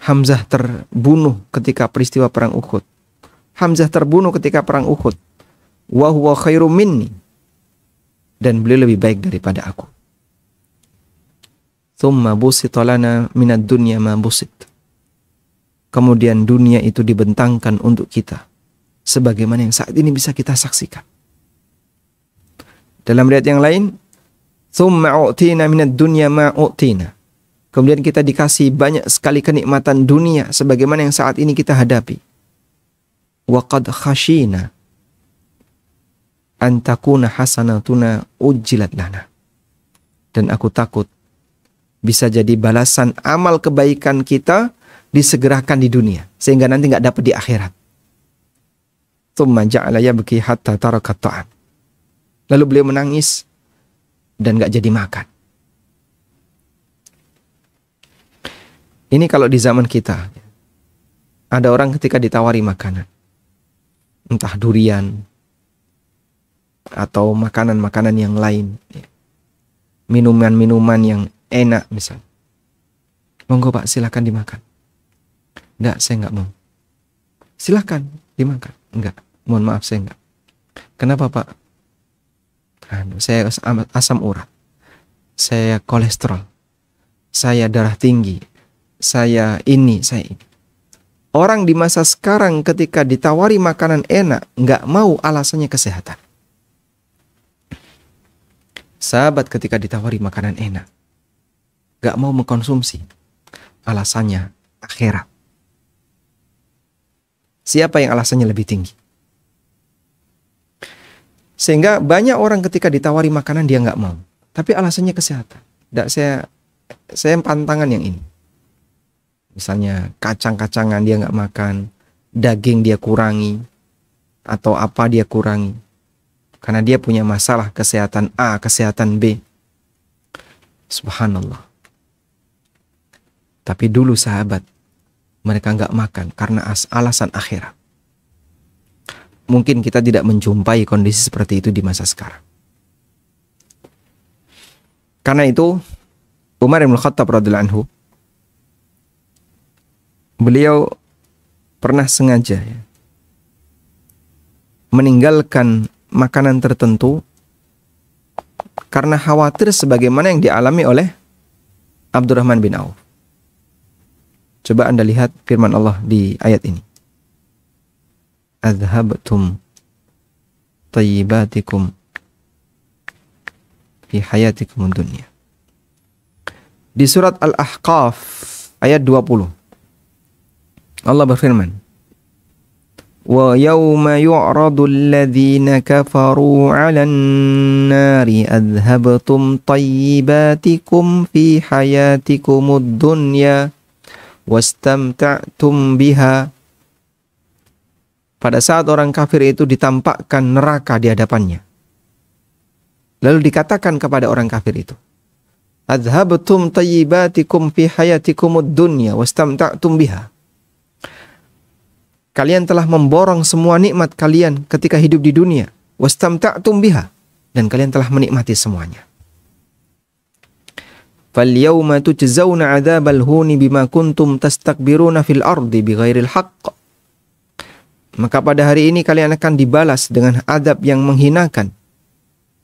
Hamzah terbunuh ketika peristiwa perang Uhud. Hamzah terbunuh ketika perang Uhud. Wa huwa khairum minni. Dan beliau lebih baik daripada aku. Thumma busita lana minad dunya ma busit. Kemudian dunia itu dibentangkan untuk kita sebagaimana yang saat ini bisa kita saksikan. Dalam riwayat yang lain, thumma u'tina minad dunya ma u'tina. Kemudian kita dikasih banyak sekali kenikmatan dunia sebagaimana yang saat ini kita hadapi. Wa qad khashina an takuna hasanatuna ujjilat lana. Dan aku takut bisa jadi balasan amal kebaikan kita disegerakan di dunia sehingga nanti enggak dapat di akhirat. Tsumma ja'ala yabki hatta taraka ta'am. Lalu beliau menangis dan enggak jadi makan. Ini kalau di zaman kita, ada orang ketika ditawari makanan, entah durian atau makanan-makanan yang lain, minuman-minuman yang enak misal, monggo Pak silakan dimakan. Enggak, saya enggak mau. Silakan dimakan. Enggak, mohon maaf saya enggak. Kenapa Pak? Saya asam urat, saya kolesterol, saya darah tinggi, saya ini, saya ini. Orang di masa sekarang ketika ditawari makanan enak, enggak mau, alasannya kesehatan. Sahabat ketika ditawari makanan enak, enggak mau mengkonsumsi, alasannya akhirat. Siapa yang alasannya lebih tinggi? Sehingga banyak orang ketika ditawari makanan dia nggak mau, tapi alasannya kesehatan. Nggak, saya pantangan yang ini. Misalnya kacang-kacangan dia nggak makan, daging dia kurangi, atau apa dia kurangi, karena dia punya masalah kesehatan A, kesehatan B. Subhanallah. Tapi dulu sahabat, mereka nggak makan karena alasan akhirat. Mungkin kita tidak menjumpai kondisi seperti itu di masa sekarang. Karena itu, Umar bin Khattab radhiyallahu anhu, beliau pernah sengaja meninggalkan makanan tertentu karena khawatir sebagaimana yang dialami oleh Abdurrahman bin Auf. Coba Anda lihat firman Allah di ayat ini. Adhabtum tayyibatikum fi hayatikum dunya. Di surat Al-Ahqaf ayat 20. Allah berfirman, wa yawma yu'radu alladhina kafaru 'alan nari adhabtum tayyibatikum fi hayatikumud dunya wastamta'tum biha. Pada saat orang kafir itu ditampakkan neraka di hadapannya, lalu dikatakan kepada orang kafir itu, adhabtum tayyibatikum fi hayatikumud dunya wastamta'tum biha. Kalian telah memborong semua nikmat kalian ketika hidup di dunia, wastamta'tum biha, dan kalian telah menikmati semuanya. فَالْيَوْمَ تُجْزَوْنَ عَذَابَ الْهُونِ بِمَا كُنْتُمْ تَسْتَكْبِرُونَ فِي الْأَرْضِ بِغَيْرِ الْحَقِّ. Maka pada hari ini kalian akan dibalas dengan adab yang menghinakan,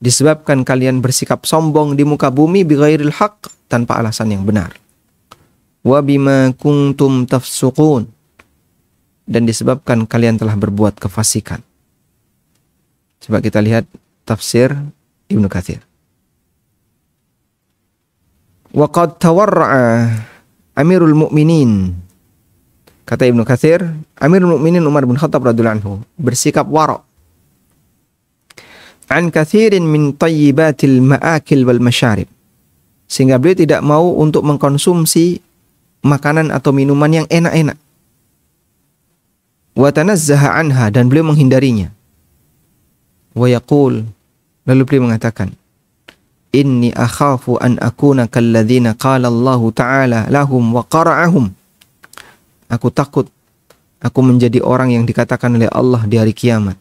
disebabkan kalian bersikap sombong di muka bumi bighairil haqq, tanpa alasan yang benar. Wa bima kuntum tafsuqun, dan disebabkan kalian telah berbuat kefasikan. Coba kita lihat tafsir Ibnu Katsir. Wa qad tawarra'a Amirul Mukminin, kata Ibnu Katsir, Amirul Mukminin Umar bin Khattab radhiyallahu anhu bersikap wara' an katsirin min thayyibatil ma'akil wal masyarib, sehingga beliau tidak mau untuk mengkonsumsi makanan atau minuman yang enak-enak. Wa tanazzaha anha, dan beliau menghindarinya. Wa yaqul, lalu beliau mengatakan, inni akhafu an akuna kalladzina qala Allah Ta'ala lahum wa qara'ahum. Aku takut aku menjadi orang yang dikatakan oleh Allah di hari kiamat,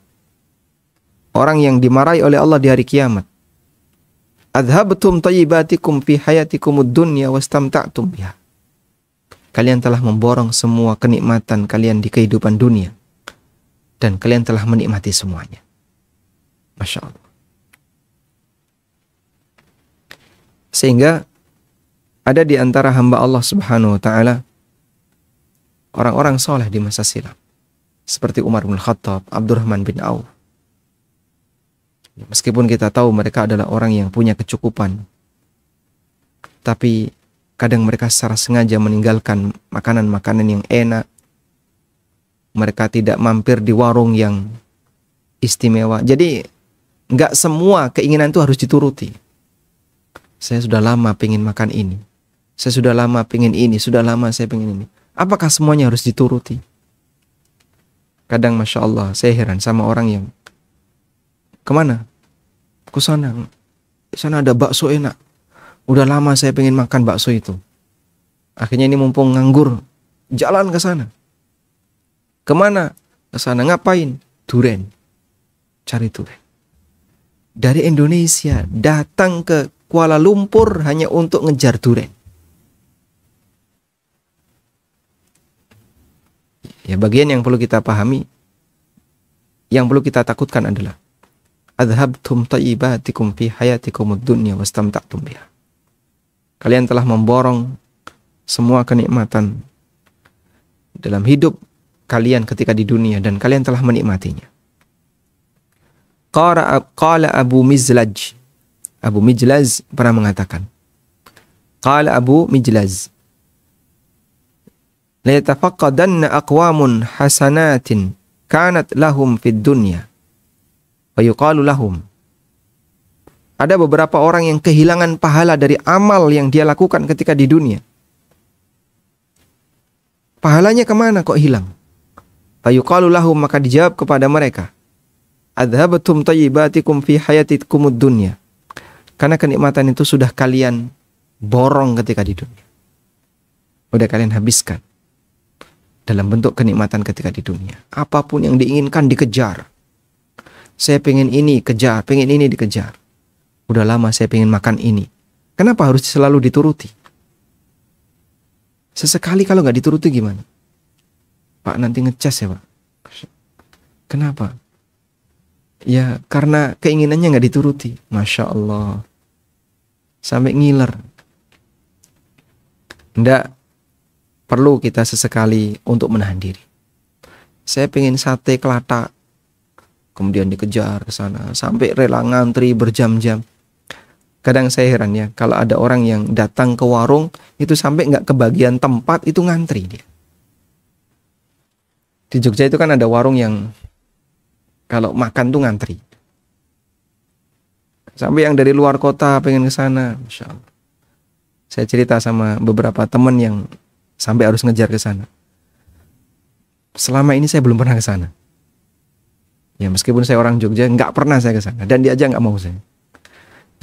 orang yang dimarahi oleh Allah di hari kiamat, Adhabtum thayyibatikum fi hayatikumud dunya wastamta'tum biha. Kalian telah memborong semua kenikmatan kalian di kehidupan dunia dan kalian telah menikmati semuanya. Masya Allah. Sehingga ada di antara hamba Allah Subhanahu wa taala orang-orang soleh di masa silam, seperti Umar bin Khattab, Abdurrahman bin Auf. Meskipun kita tahu mereka adalah orang yang punya kecukupan, tapi kadang mereka secara sengaja meninggalkan makanan-makanan yang enak. Mereka tidak mampir di warung yang istimewa. Jadi nggak semua keinginan itu harus dituruti. Saya sudah lama pengen makan ini. Saya sudah lama pengen ini. Sudah lama saya pengen ini. Apakah semuanya harus dituruti? Kadang Masya Allah saya heran sama orang yang kemana? Ke sana. Di sana ada bakso enak. Udah lama saya pengen makan bakso itu. Akhirnya ini mumpung nganggur, jalan ke sana. Kemana? Ke sana ngapain? Duren. Cari duren. Dari Indonesia datang ke Kuala Lumpur hanya untuk ngejar duren. Ya, bagian yang perlu kita pahami, yang perlu kita takutkan adalah adhabtum thayyibatikum fi hayatikumud dunya wastamta'tum biha. Kalian telah memborong semua kenikmatan dalam hidup kalian ketika di dunia dan kalian telah menikmatinya. Qala Abu Mijlaz. Abu Mijlaz pernah mengatakan. Qala Abu Mijlaz. La yatafaqqadanna aqwamun hasanatin kanat lahum fid dunya. Wa yuqalu lahum. Ada beberapa orang yang kehilangan pahala dari amal yang dia lakukan ketika di dunia. Pahalanya kemana kok hilang? Fayuqalu lahum, maka dijawab kepada mereka, adhabtum thayyibatikum fi hayatikumud dunya. Karena kenikmatan itu sudah kalian borong ketika di dunia. Sudah kalian habiskan dalam bentuk kenikmatan ketika di dunia. Apapun yang diinginkan dikejar. Saya pengen ini kejar, pengen ini dikejar. Udah lama saya pengen makan ini. Kenapa harus selalu dituruti? Sesekali kalau nggak dituruti gimana? Pak, nanti ngecas ya Pak. Kenapa? Ya karena keinginannya nggak dituruti. Masya Allah. Sampai ngiler. Nggak perlu kita sesekali untuk menahan diri. Saya pengen sate kelatak. Kemudian dikejar ke sana. Sampai rela ngantri berjam-jam. Kadang saya heran ya. Kalau ada orang yang datang ke warung. Itu sampai nggak kebagian tempat. Itu ngantri dia. Di Jogja itu kan ada warung yang kalau makan tuh ngantri. Sampai yang dari luar kota pengen ke sana, Masya Allah. Saya cerita sama beberapa teman yang sampai harus ngejar ke sana. Selama ini saya belum pernah ke sana. Ya meskipun saya orang Jogja, nggak pernah saya ke sana dan dia aja nggak mau saya.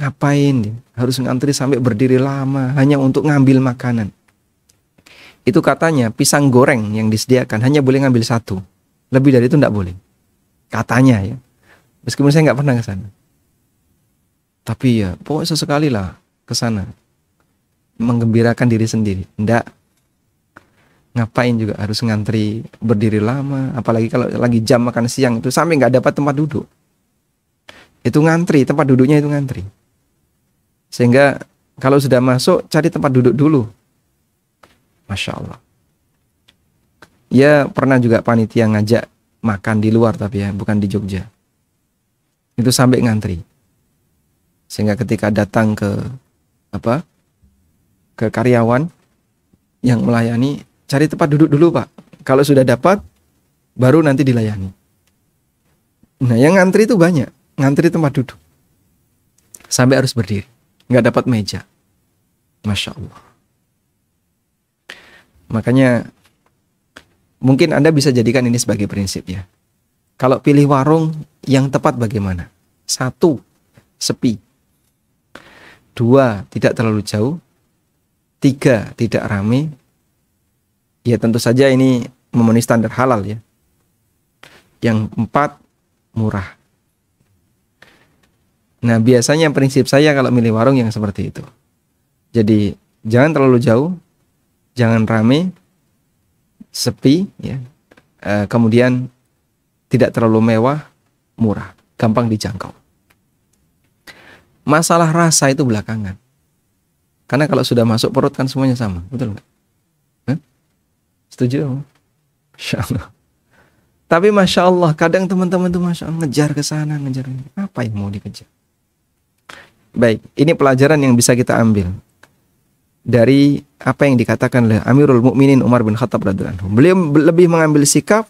Ngapain dia? Harus ngantri sampai berdiri lama hanya untuk ngambil makanan. Itu katanya pisang goreng yang disediakan hanya boleh ngambil satu. Lebih dari itu nggak boleh. Katanya ya. Meskipun saya nggak pernah ke sana. Tapi ya, pokoknya sesekali lah ke sana. Menggembirakan diri sendiri. Nggak. Ngapain juga harus ngantri berdiri lama. Apalagi kalau lagi jam makan siang itu sampai nggak dapat tempat duduk. Itu ngantri, tempat duduknya itu ngantri. Sehingga kalau sudah masuk cari tempat duduk dulu. Masya Allah. Ya pernah juga panitia ngajak makan di luar tapi ya bukan di Jogja. Itu sampai ngantri. Sehingga ketika datang ke karyawan yang melayani, cari tempat duduk dulu Pak. Kalau sudah dapat baru nanti dilayani. Nah yang ngantri itu banyak. Ngantri tempat duduk. Sampai harus berdiri. Nggak dapat meja. Masya Allah. Makanya mungkin Anda bisa jadikan ini sebagai prinsip ya. Kalau pilih warung yang tepat bagaimana? 1, sepi. 2, tidak terlalu jauh. 3, tidak rame. Ya tentu saja ini memenuhi standar halal ya. Yang 4, murah. Nah, biasanya prinsip saya kalau milih warung yang seperti itu. Jadi, jangan terlalu jauh, jangan rame, sepi, ya. Kemudian tidak terlalu mewah, murah, gampang dijangkau. Masalah rasa itu belakangan. Karena kalau sudah masuk perut kan semuanya sama, betul nggak? Setuju? Masya Allah. Tapi Masya Allah, kadang teman-teman tuh Masya Allah ngejar ke sana, ngejar ini. Apa yang mau dikejar? Baik, ini pelajaran yang bisa kita ambil dari apa yang dikatakan oleh Amirul Mukminin Umar bin Khattab radhiyallahu anhu. Beliau lebih mengambil sikap,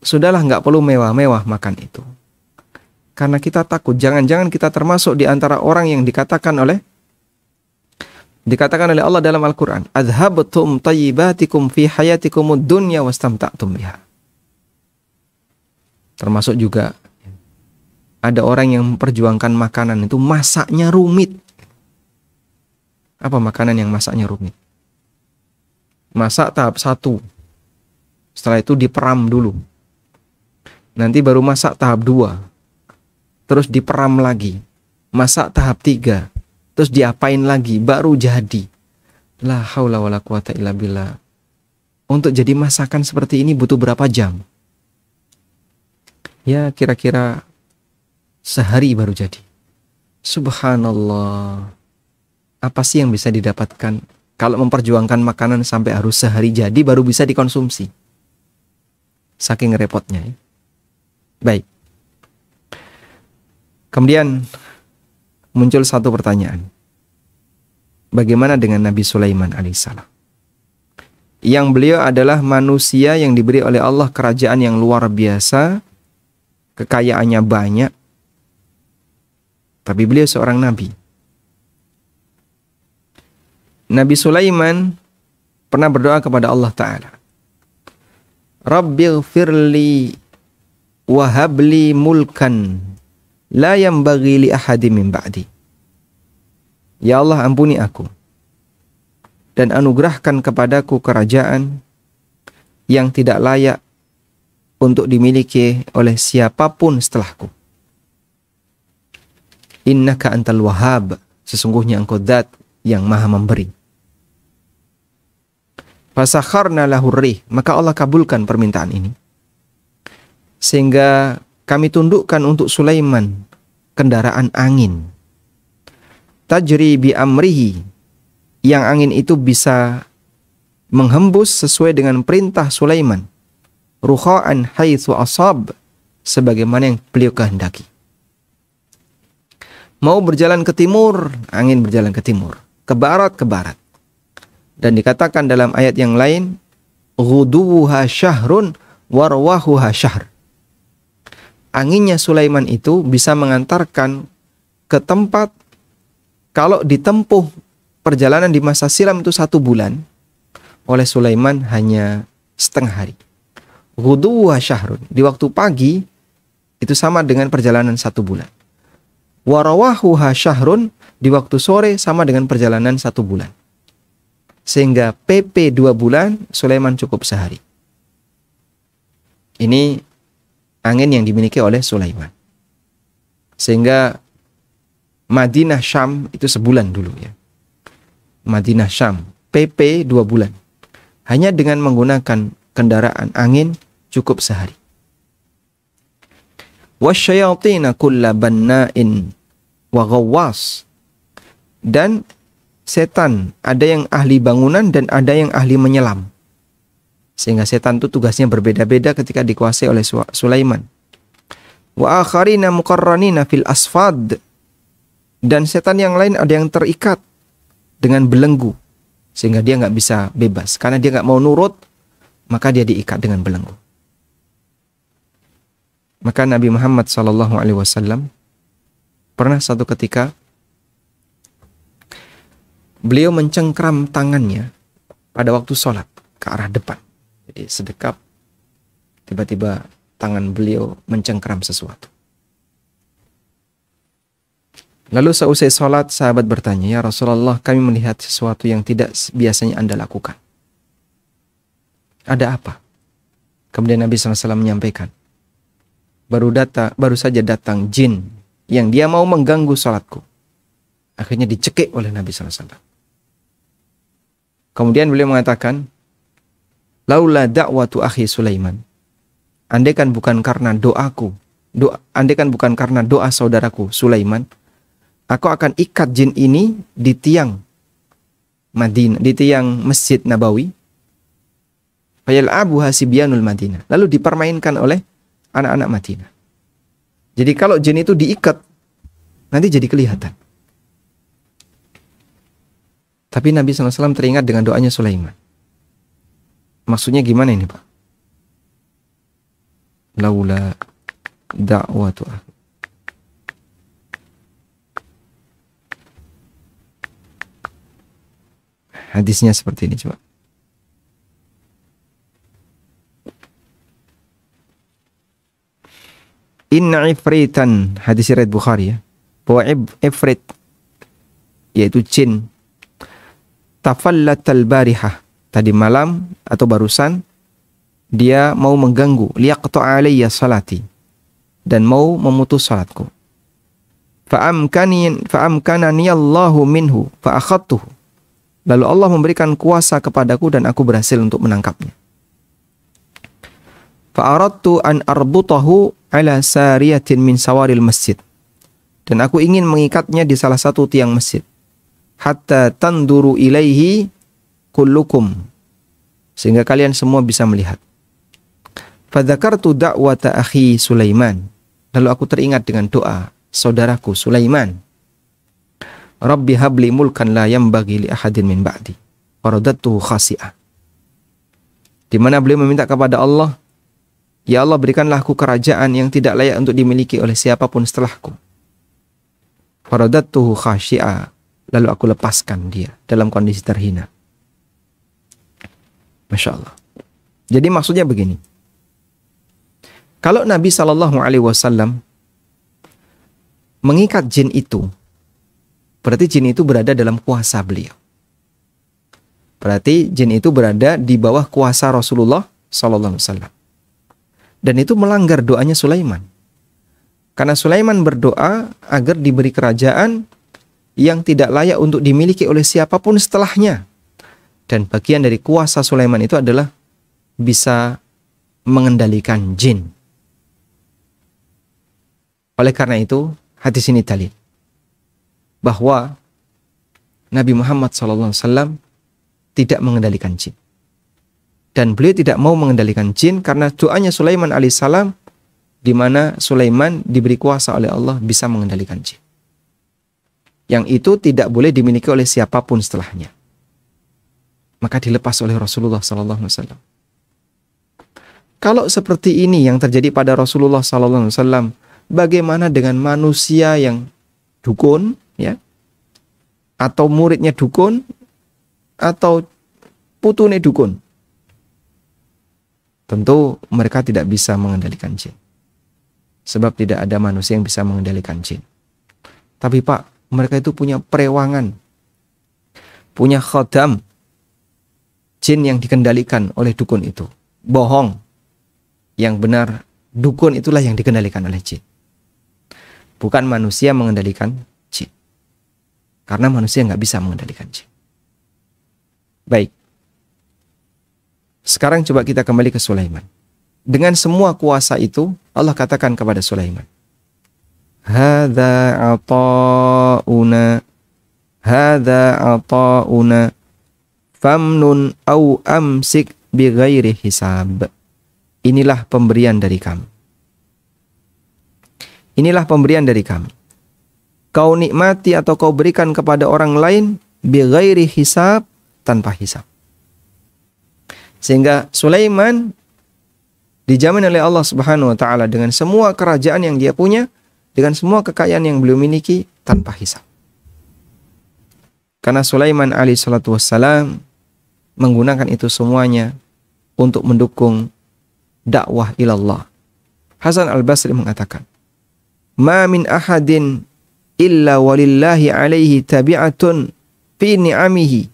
sudahlah nggak perlu mewah-mewah makan itu. Karena kita takut, jangan-jangan kita termasuk di antara orang yang dikatakan oleh Allah dalam Al-Quran, adhabtum tayyibatikum fi hayatikumud dunya wastamta'tum biha. Termasuk juga ada orang yang memperjuangkan makanan itu masaknya rumit. Apa makanan yang masaknya rumit? Masak tahap 1. Setelah itu diperam dulu. Nanti baru masak tahap 2. Terus diperam lagi. Masak tahap 3. Terus diapain lagi, baru jadi. La haula wala quwata illa billah. Untuk jadi masakan seperti ini butuh berapa jam? Ya kira-kira sehari baru jadi. Subhanallah. Apa sih yang bisa didapatkan kalau memperjuangkan makanan sampai harus sehari jadi baru bisa dikonsumsi? Saking repotnya ya. Baik. Kemudian muncul satu pertanyaan. Bagaimana dengan Nabi Sulaiman alaihissalam? Yang beliau adalah manusia yang diberi oleh Allah kerajaan yang luar biasa, kekayaannya banyak, tapi beliau seorang nabi. Nabi Sulaiman pernah berdoa kepada Allah Ta'ala, Rabbighfirli wahabli mulkan la yanbaghi li ahadin min ba'di. Ya Allah, ampuni aku dan anugerahkan kepadaku kerajaan yang tidak layak untuk dimiliki oleh siapapun setelahku. Innaka antal wahhab, sesungguhnya engkau zat yang maha memberi. Fasakharna lahu rih, maka Allah kabulkan permintaan ini. Sehingga kami tundukkan untuk Sulaiman kendaraan angin. Tajri bi amrihi, yang angin itu bisa menghembus sesuai dengan perintah Sulaiman. Rukha'an haitsu asab, sebagaimana yang beliau kehendaki. Mau berjalan ke timur, angin berjalan ke timur. Ke barat, ke barat. Dan dikatakan dalam ayat yang lain, ghuduwuha syahrun warwahuha syahr. Anginnya Sulaiman itu bisa mengantarkan ke tempat, kalau ditempuh perjalanan di masa silam itu 1 bulan, oleh Sulaiman hanya setengah hari. Ghuduwuha syahrun, di waktu pagi itu sama dengan perjalanan 1 bulan. Warawahuha syahrun, di waktu sore sama dengan perjalanan 1 bulan. Sehingga PP 2 bulan, Sulaiman cukup sehari. Ini angin yang dimiliki oleh Sulaiman. Sehingga Madinah Syam itu sebulan dulu ya. Madinah Syam, PP 2 bulan. Hanya dengan menggunakan kendaraan angin cukup sehari. Wasyayatina kulla banna'in wa ghawwas. Dan setan, ada yang ahli bangunan dan ada yang ahli menyelam. Sehingga setan itu tugasnya berbeda-beda ketika dikuasai oleh Sulaiman. Wa akharina muqarranina fil asfad. Dan setan yang lain ada yang terikat dengan belenggu. Sehingga dia nggak bisa bebas. Karena dia nggak mau nurut, maka dia diikat dengan belenggu. Maka Nabi Muhammad SAW pernah satu ketika beliau mencengkram tangannya pada waktu sholat ke arah depan. Jadi sedekap, tiba-tiba tangan beliau mencengkram sesuatu. Lalu seusai sholat, sahabat bertanya, "Ya Rasulullah, kami melihat sesuatu yang tidak biasanya Anda lakukan. Ada apa?" Kemudian Nabi SAW menyampaikan, baru saja datang jin yang dia mau mengganggu salatku. Akhirnya dicekik oleh Nabi SAW. Kemudian beliau mengatakan, laula da'watu akhi Sulaiman. Andaikan bukan karena doa saudaraku Sulaiman, aku akan ikat jin ini di tiang Madinah, di tiang Masjid Nabawi. Fayal'abu hasibyanul Madinah. Lalu dipermainkan oleh anak-anak Madinah. Jadi kalau jin itu diikat, nanti jadi kelihatan. Tapi Nabi SAW teringat dengan doanya Sulaiman. Maksudnya gimana ini, Pak? Laula da'watu akhi. Hadisnya seperti ini, coba. Inna ifritan, hadis riwayat Bukhari ya. Bahwa ifrit, yaitu jin, tafallatal barihah, tadi malam atau barusan dia mau mengganggu, liyaqta'a alayya salati, dan mau memutus salatku. Fa'amkanani Allahu minhu fa'akhadtuhu. Lalu Allah memberikan kuasa kepadaku dan aku berhasil untuk menangkapnya. Fa'aradtu an arbutahu ala sariyatin min sawaril masjid. Dan aku ingin mengikatnya di salah satu tiang masjid. Hatta tanduru ilaihi kullukum. Sehingga kalian semua bisa melihat. Fadzakartu da'wata akhi Sulaiman. Lalu aku teringat dengan doa saudaraku Sulaiman. Rabbi habli mulkan la yambagi li ahadin min ba'di. Faradattuhu khasi'ah. Di mana beliau meminta kepada Allah, ya Allah, berikanlah aku kerajaan yang tidak layak untuk dimiliki oleh siapapun setelahku. Faradattuhu khashi'a. Lalu aku lepaskan dia dalam kondisi terhina. Masya Allah. Jadi maksudnya begini. Kalau Nabi SAW mengikat jin itu, berarti jin itu berada dalam kuasa beliau. Berarti jin itu berada di bawah kuasa Rasulullah SAW. Dan itu melanggar doanya Sulaiman. Karena Sulaiman berdoa agar diberi kerajaan yang tidak layak untuk dimiliki oleh siapapun setelahnya. Dan bagian dari kuasa Sulaiman itu adalah bisa mengendalikan jin. Oleh karena itu, hadis ini dalil bahwa Nabi Muhammad SAW tidak mengendalikan jin. Dan beliau tidak mau mengendalikan jin karena doanya Sulaiman alaihissalam, di mana Sulaiman diberi kuasa oleh Allah bisa mengendalikan jin. Yang itu tidak boleh dimiliki oleh siapapun setelahnya. Maka dilepas oleh Rasulullah SAW. Kalau seperti ini yang terjadi pada Rasulullah SAW, bagaimana dengan manusia yang dukun, ya, atau muridnya dukun, atau putune dukun? Tentu mereka tidak bisa mengendalikan jin. Sebab tidak ada manusia yang bisa mengendalikan jin. Tapi Pak, mereka itu punya perewangan, punya khodam, jin yang dikendalikan oleh dukun itu. Bohong. Yang benar, dukun itulah yang dikendalikan oleh jin. Bukan manusia mengendalikan jin. Karena manusia nggak bisa mengendalikan jin. Baik. Sekarang coba kita kembali ke Sulaiman. Dengan semua kuasa itu, Allah katakan kepada Sulaiman, Hadza ata'una famnun au amsik bighairi hisab. Inilah pemberian dari kami. Inilah pemberian dari kami. Kau nikmati atau kau berikan kepada orang lain bighairi hisab, tanpa hisab. Sehingga Sulaiman dijamin oleh Allah Subhanahu wa taala dengan semua kerajaan yang dia punya, dengan semua kekayaan yang beliau miliki tanpa hisab. Karena Sulaiman alaihissalatu wassalam menggunakan itu semuanya untuk mendukung dakwah ilallah. Hasan al-Basri mengatakan, "Ma min ahadin illa walillahi alaihi tabi'atun fi ni'amihi."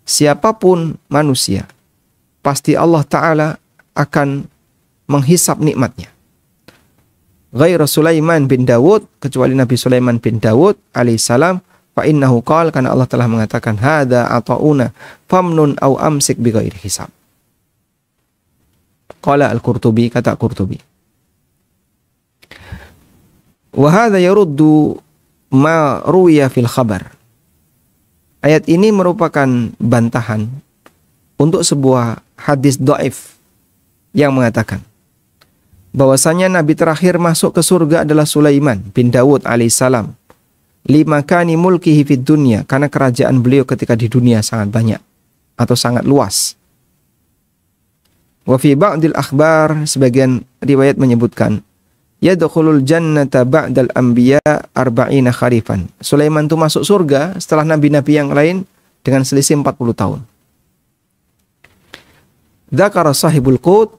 Siapapun manusia, pasti Allah Ta'ala akan menghisap nikmatnya. ghairu Sulaiman bin Dawud, kecuali Nabi Sulaiman bin Dawud alaihissalam, fa innahu qala, karena Allah telah mengatakan hadza ata'una famnun au amsik bi ghairi hisab. Qala Al-Qurtubi, kata Qurtubi. Wa hadza yaruddu ma ruwiya fil khabar. Ayat ini merupakan bantahan untuk sebuah hadis dhaif yang mengatakan bahwasanya nabi terakhir masuk ke surga adalah Sulaiman bin Dawud alaihissalam, limakani mulkihi fid dunya, karena kerajaan beliau ketika di dunia sangat banyak atau sangat luas. Wa fi ba'dil akhbar, sebagian riwayat menyebutkan yadkhulul jannata ba'dal anbiya arba'ina kharifan. Sulaiman itu masuk surga setelah nabi-nabi yang lain dengan selisih 40 tahun. Dzakara sahibul qut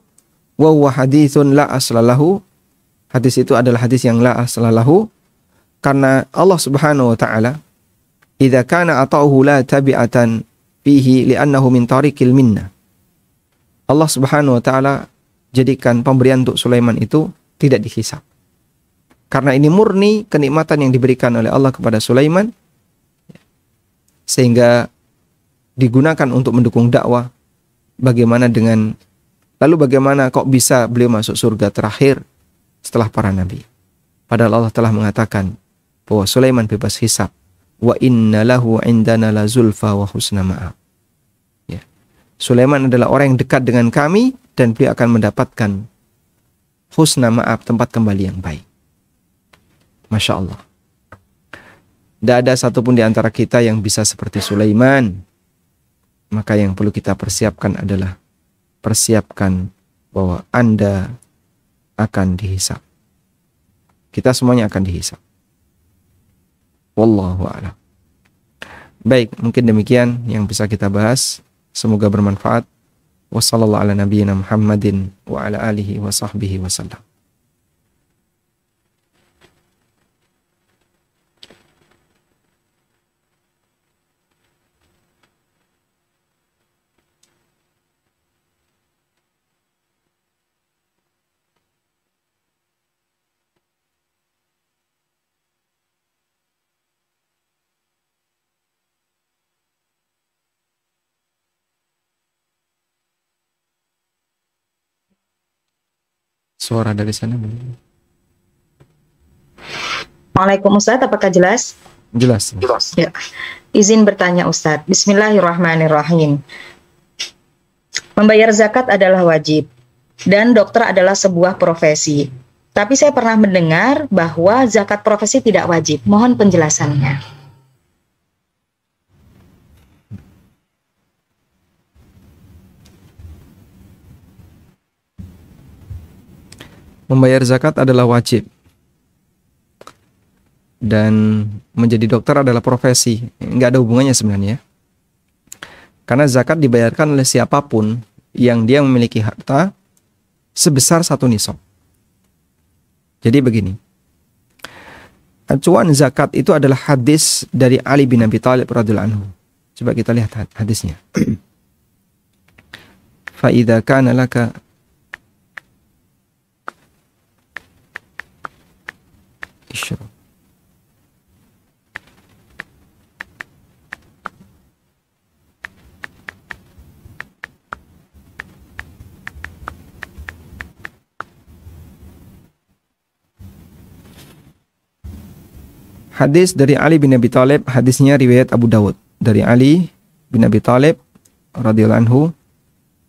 wa huwa haditsun la aslalahu. Hadis itu adalah hadis yang la aslalahu, karena Allah Subhanahu wa taala idza kana ata'uhu la tabi'atan fihi li'annahu min tariqil minnah. Allah Subhanahu wa taala jadikan pemberian untuk Sulaiman itu tidak dihisab. Karena ini murni kenikmatan yang diberikan oleh Allah kepada Sulaiman, sehingga digunakan untuk mendukung dakwah. Lalu bagaimana kok bisa beliau masuk surga terakhir setelah para nabi? Padahal Allah telah mengatakan bahwa Sulaiman bebas hisab. Wa inna lahu indana la zulfa wa husna ma'ab. Ya. Sulaiman adalah orang yang dekat dengan kami dan beliau akan mendapatkan husna ma'ab, tempat kembali yang baik. Masya Allah. Tidak ada satupun di antara kita yang bisa seperti Sulaiman. Maka yang perlu kita persiapkan adalah persiapkan bahwa Anda akan dihisab. Kita semuanya akan dihisab. Wallahu a'lam. Baik, mungkin demikian yang bisa kita bahas. Semoga bermanfaat. Wassallallahu ala nabiyyina Muhammadin wa ala alihi wa sahbihi wasallam. Suara dari sana. Waalaikumsalam Ustadz, apakah jelas? Jelas. Ya. Izin bertanya Ustadz. Bismillahirrahmanirrahim. Membayar zakat adalah wajib dan dokter adalah sebuah profesi. Tapi saya pernah mendengar bahwa zakat profesi tidak wajib. Mohon penjelasannya. Membayar zakat adalah wajib. Dan menjadi dokter adalah profesi. Nggak ada hubungannya sebenarnya. Karena zakat dibayarkan oleh siapapun yang dia memiliki harta sebesar 1 nisab. Jadi begini. Acuan zakat itu adalah hadis dari Ali bin Abi Thalib radhiyallahu anhu. Coba kita lihat hadisnya. Fa idza kana laka isyra. Hadis dari Ali bin Abi Thalib, hadisnya riwayat Abu Dawud. Dari Ali bin Abi Thalib radhiyallahu anhu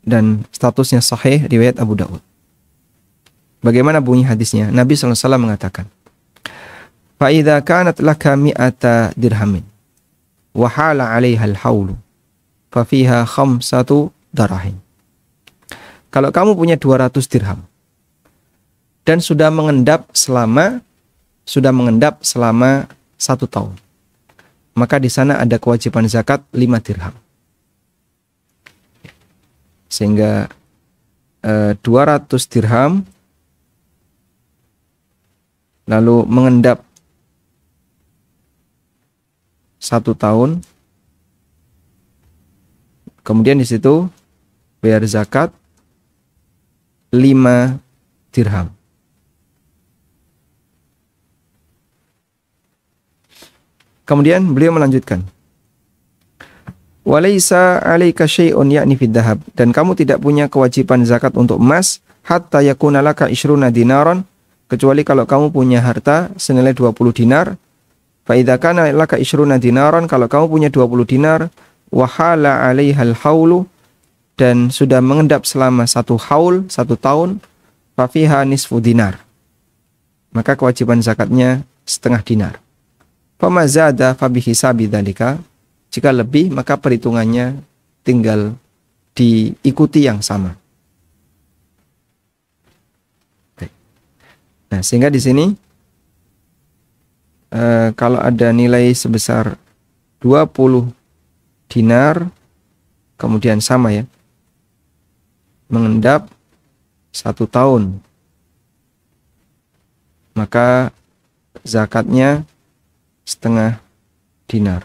dan statusnya sahih riwayat Abu Dawud. Bagaimana bunyi hadisnya? Nabi SAW mengatakan, فَإِذَا كَانَتْ لَكَ مِئَةَ دِرْهَمٍ وَحَالَ عَلَيْهَا الْحَوْلُ فَفِيهَا 5 دَرَاهِمْ. Kalau kamu punya 200 dirham dan sudah mengendap selama 1 tahun, maka di sana ada kewajiban zakat 5 dirham. Sehingga 200 dirham lalu mengendap 1 tahun, kemudian di situ bayar zakat 5 dirham. Kemudian beliau melanjutkan, walaisa 'alaika syai'un ya'ni fid dhahab, dan kamu tidak punya kewajiban zakat untuk emas hatta yakuna laka 20 dinaron, kecuali kalau kamu punya harta senilai 20 dinar. Fa idza kana laka 20 dinaron, kalau kamu punya 20 dinar, wa hala 'alaihal haulu, dan sudah mengendap selama 1 haul, 1 tahun, fa fiha nisfu dinar, maka kewajiban zakatnya setengah dinar. Fama zada fa bihisabi dzalika, jika lebih maka perhitungannya tinggal diikuti yang sama. Nah, sehingga di sini kalau ada nilai sebesar 20 dinar, kemudian sama ya, mengendap 1 tahun, maka zakatnya setengah dinar.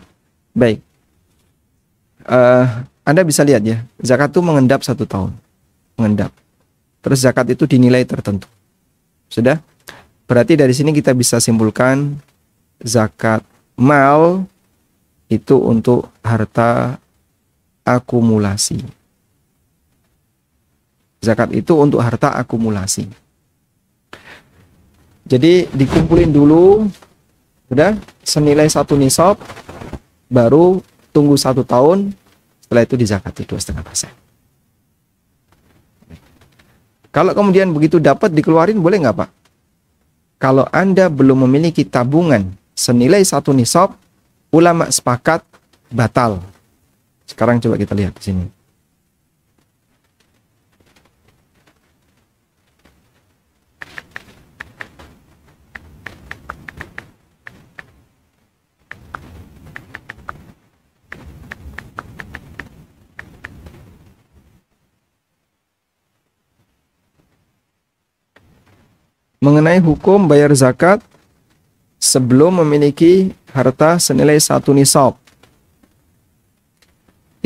Baik, Anda bisa lihat ya, zakat itu mengendap 1 tahun, mengendap. Terus zakat itu dinilai tertentu. Sudah? Berarti dari sini kita bisa simpulkan zakat mal itu untuk harta akumulasi. Zakat itu untuk harta akumulasi. Jadi dikumpulin dulu, sudah senilai 1 nisab, baru tunggu 1 tahun, setelah itu dizakati 2,5%. Kalau kemudian begitu dapat dikeluarin, boleh nggak Pak? Kalau Anda belum memiliki tabungan senilai 1 nisab, ulama sepakat batal. Sekarang coba kita lihat di sini. Mengenai hukum bayar zakat sebelum memiliki harta senilai 1 nisab.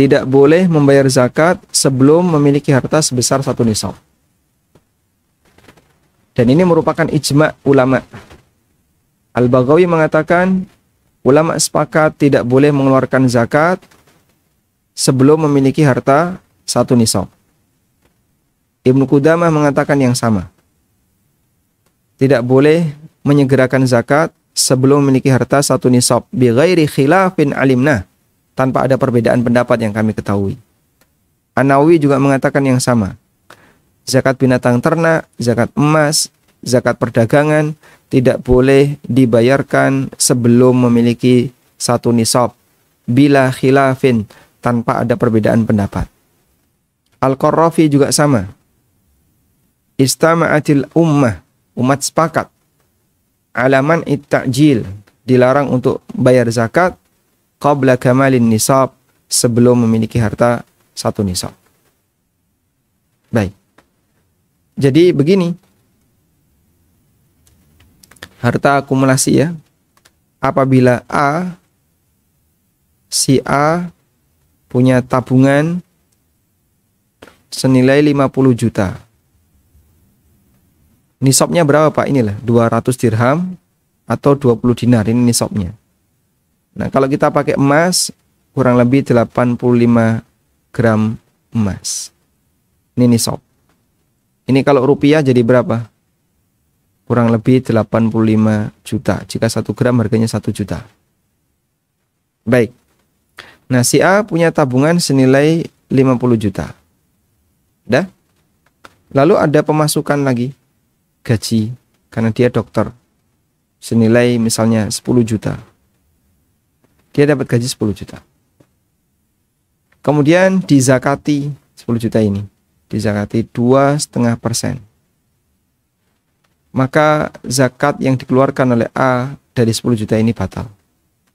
Tidak boleh membayar zakat sebelum memiliki harta sebesar 1 nisab. Dan ini merupakan ijma' ulama. Al-Baghawi mengatakan, ulama sepakat tidak boleh mengeluarkan zakat sebelum memiliki harta 1 nisab. Ibnu Qudamah mengatakan yang sama. Tidak boleh menyegerakan zakat sebelum memiliki harta 1 nisab bi ghairi khilafin alimna, tanpa ada perbedaan pendapat yang kami ketahui. An-Nawawi juga mengatakan yang sama. Zakat binatang ternak, zakat emas, zakat perdagangan tidak boleh dibayarkan sebelum memiliki 1 nisab bila khilafin, tanpa ada perbedaan pendapat. Al-Qarrafi juga sama. Istama'atil ummah, umat sepakat, alaman it-ta'jil, dilarang untuk bayar zakat qabla kamalin nisab, sebelum memiliki harta 1 nisab. Baik. Jadi begini, harta akumulasi ya, apabila si A punya tabungan senilai 50 juta. Nisabnya berapa Pak? Inilah 200 dirham atau 20 dinar, ini nisabnya. Nah, kalau kita pakai emas, kurang lebih 85 gram emas. Ini nisab. Ini kalau rupiah jadi berapa? Kurang lebih 85 juta. Jika 1 gram harganya 1 juta. Baik. Nah, si A punya tabungan senilai 50 juta. Dah? Lalu ada pemasukan lagi, gaji, karena dia dokter, senilai misalnya 10 juta. Dia dapat gaji 10 juta. Kemudian dizakati 10 juta ini, dizakati 2,5%. Maka zakat yang dikeluarkan oleh A dari 10 juta ini batal.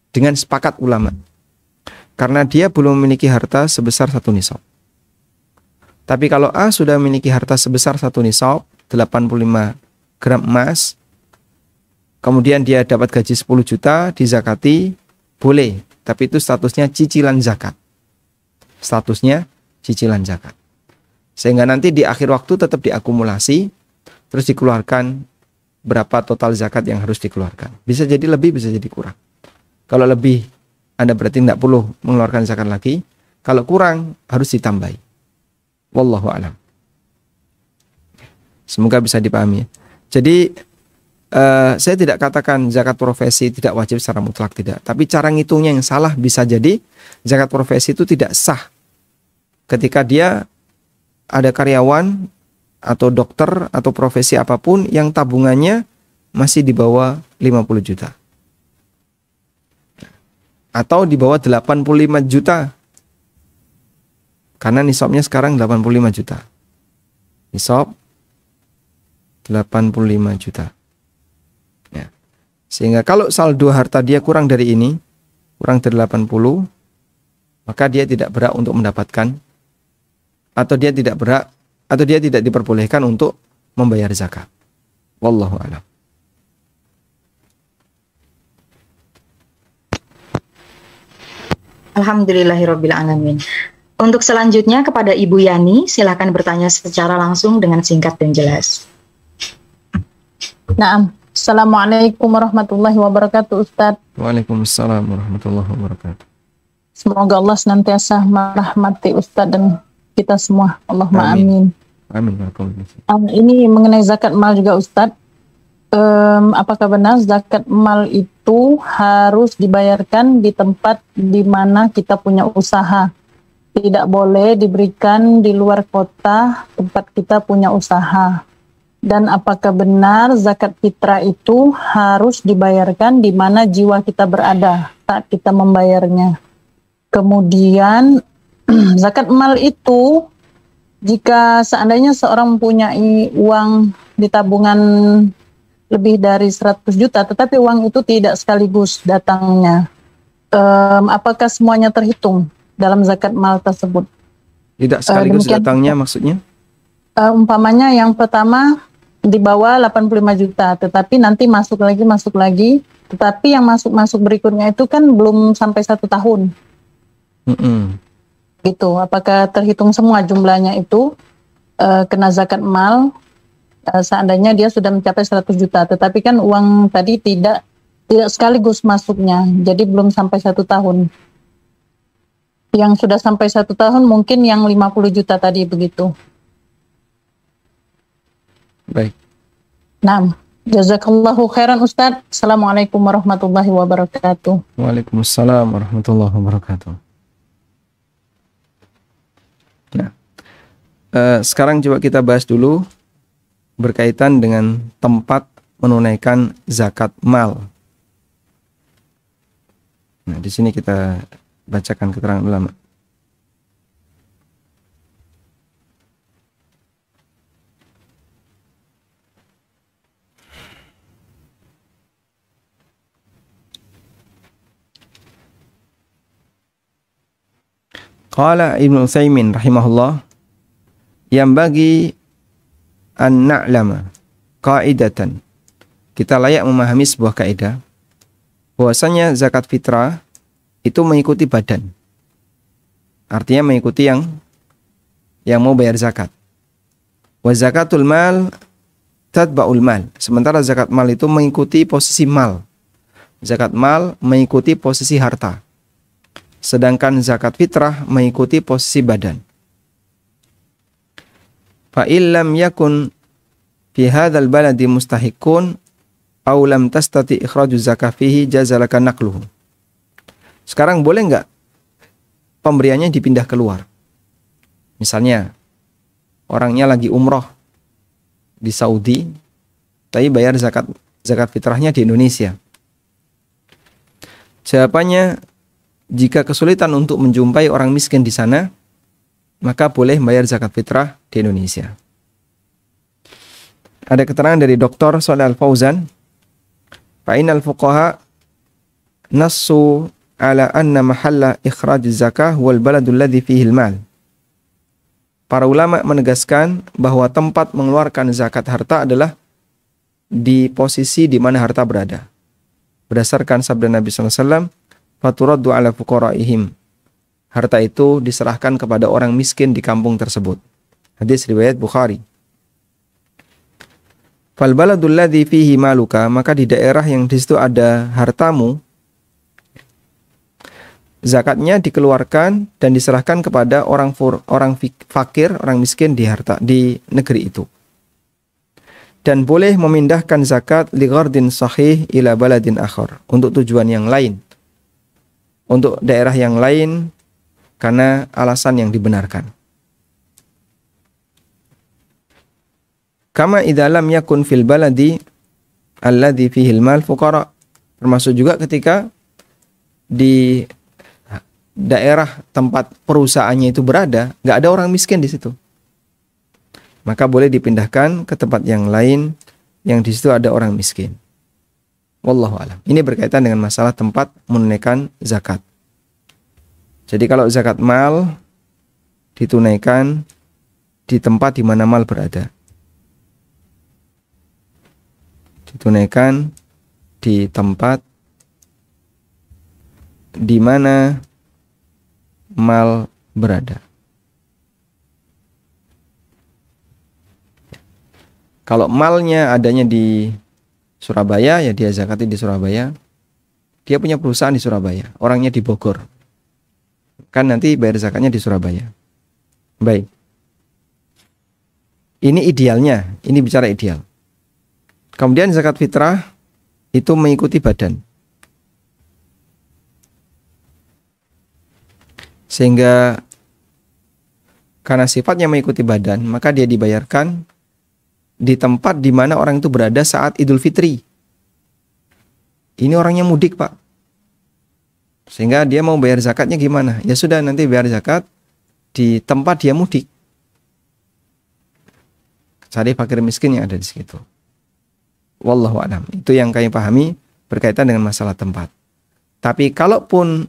Dengan sepakat ulama. Karena dia belum memiliki harta sebesar 1 nisab. Tapi kalau A sudah memiliki harta sebesar 1 nisab, 85 gram emas, kemudian dia dapat gaji 10 juta, dizakati, boleh. Tapi itu statusnya cicilan zakat. Statusnya cicilan zakat. Sehingga nanti di akhir waktu tetap diakumulasi, terus dikeluarkan berapa total zakat yang harus dikeluarkan. Bisa jadi lebih, bisa jadi kurang. Kalau lebih, Anda berarti tidak perlu mengeluarkan zakat lagi. Kalau kurang, harus ditambahi. Wallahu a'lam. Semoga bisa dipahami. Jadi, saya tidak katakan zakat profesi tidak wajib secara mutlak, tidak. Tapi cara ngitungnya yang salah. Bisa jadi zakat profesi itu tidak sah ketika dia ada karyawan atau dokter atau profesi apapun yang tabungannya masih di bawah 50 juta. Atau di bawah 85 juta. Karena nisabnya sekarang 85 juta. Nisab 85 juta. Ya. Sehingga kalau saldo harta dia kurang dari ini, kurang dari 80, maka dia tidak berhak untuk mendapatkan, atau dia tidak berhak, atau dia tidak diperbolehkan untuk membayar zakat. Wallahu a'lam. Alhamdulillahirabbil alamin. Untuk selanjutnya kepada Ibu Yani, silakan bertanya secara langsung dengan singkat dan jelas. Naam. Assalamualaikum warahmatullahi wabarakatuh, Ustadz. Waalaikumsalam warahmatullahi wabarakatuh. Semoga Allah senantiasa merahmati Ustadz dan kita semua. Allahumma amin. Amin. Ini mengenai zakat mal juga, Ustadz. Apakah benar zakat mal itu harus dibayarkan di tempat di mana kita punya usaha? Tidak boleh diberikan di luar kota tempat kita punya usaha. Dan apakah benar zakat fitrah itu harus dibayarkan di mana jiwa kita berada saat kita membayarnya? Kemudian zakat mal itu jika seandainya seorang mempunyai uang di tabungan lebih dari 100 juta, tetapi uang itu tidak sekaligus datangnya, apakah semuanya terhitung dalam zakat mal tersebut? Tidak sekaligus datangnya maksudnya? Umpamanya yang pertama di bawah 85 juta, tetapi nanti masuk lagi, tetapi yang masuk berikutnya itu kan belum sampai 1 tahun. Gitu, apakah terhitung semua jumlahnya itu kena zakat mal seandainya dia sudah mencapai 100 juta, tetapi kan uang tadi tidak sekaligus masuknya, jadi belum sampai 1 tahun. Yang sudah sampai 1 tahun mungkin yang 50 juta tadi begitu. Baik. Nah, jazakallahu khairan Ustadz. Assalamualaikum warahmatullahi wabarakatuh. Waalaikumsalam warahmatullahi wabarakatuh. Nah, sekarang coba kita bahas dulu berkaitan dengan tempat menunaikan zakat mal. Nah, di sini kita bacakan keterangan ulama. Qala Ibnu Utsaimin rahimahullah, yang bagi an na'lama qaidatan, kita layak memahami sebuah kaidah bahwasanya zakat fitrah itu mengikuti badan. Artinya mengikuti yang mau bayar zakat. Wa zakatul mal tatba'ul mal. Sementara zakat mal itu mengikuti posisi mal. Zakat mal mengikuti posisi harta. Sedangkan zakat fitrah mengikuti posisi badan. Fa illam yakun fi hadzal baladi mustahiqun aw lam tastati ikhraju zakah fihi jazalaka naqluhu. Sekarang boleh enggak pemberiannya dipindah keluar? Misalnya orangnya lagi umroh di Saudi, tapi bayar zakat fitrahnya di Indonesia. Jawabannya, jika kesulitan untuk menjumpai orang miskin di sana, maka boleh bayar zakat fitrah di Indonesia. Ada keterangan dari Dr. Shalih Al-Fauzan, fa'inal fuqaha nassu ala anna mahalla ikhraj zakah wal baladul ladzi fihi al-mal. Para ulama menegaskan bahwa tempat mengeluarkan zakat harta adalah di posisi di mana harta berada. Berdasarkan sabda Nabi SAW, faturaddu ala fuqaraihim. Harta itu diserahkan kepada orang miskin di kampung tersebut. Hadis riwayat Bukhari. Fal baladul ladzi fihi maluka, maka di daerah yang di situ ada hartamu, zakatnya dikeluarkan dan diserahkan kepada orang fakir, orang miskin di negeri itu. Dan boleh memindahkan zakat li ghardin sahih ila baladin akhar, untuk tujuan yang lain, untuk daerah yang lain karena alasan yang dibenarkan. Kama idza lam yakun fil baladi alladhi fihi al-mal fuqara, termasuk juga ketika di daerah tempat perusahaannya itu berada nggak ada orang miskin di situ, maka boleh dipindahkan ke tempat yang lain yang di situ ada orang miskin. Wallahu a'lam. Ini berkaitan dengan masalah tempat menunaikan zakat. Jadi kalau zakat mal ditunaikan di tempat di mana mal berada. Ditunaikan di tempat di mana mal berada. Kalau malnya adanya di Surabaya, ya dia zakati di Surabaya. Dia punya perusahaan di Surabaya, orangnya di Bogor, kan nanti bayar zakatnya di Surabaya. Baik. Ini idealnya, ini bicara ideal. Kemudian zakat fitrah itu mengikuti badan. Sehingga karena sifatnya mengikuti badan, maka dia dibayarkan di tempat di mana orang itu berada saat Idul Fitri. Ini orangnya mudik, Pak. Sehingga dia mau bayar zakatnya gimana? Ya sudah, nanti bayar zakat di tempat dia mudik. Cari fakir miskin yang ada di situ. Wallahu a'lam. Itu yang kami pahami berkaitan dengan masalah tempat. Tapi kalaupun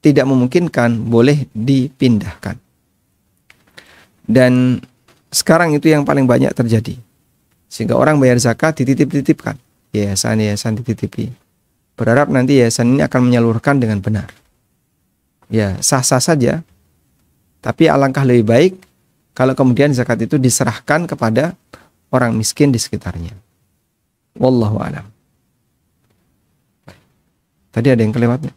tidak memungkinkan, boleh dipindahkan. Dan sekarang itu yang paling banyak terjadi. Sehingga orang bayar zakat dititip-titipkan. Yayasan-yayasan dititipi. Berharap nanti yayasan ini akan menyalurkan dengan benar. Ya, sah-sah saja. Tapi alangkah lebih baik kalau kemudian zakat itu diserahkan kepada orang miskin di sekitarnya. Wallahu a'lam. Tadi ada yang kelewatnya.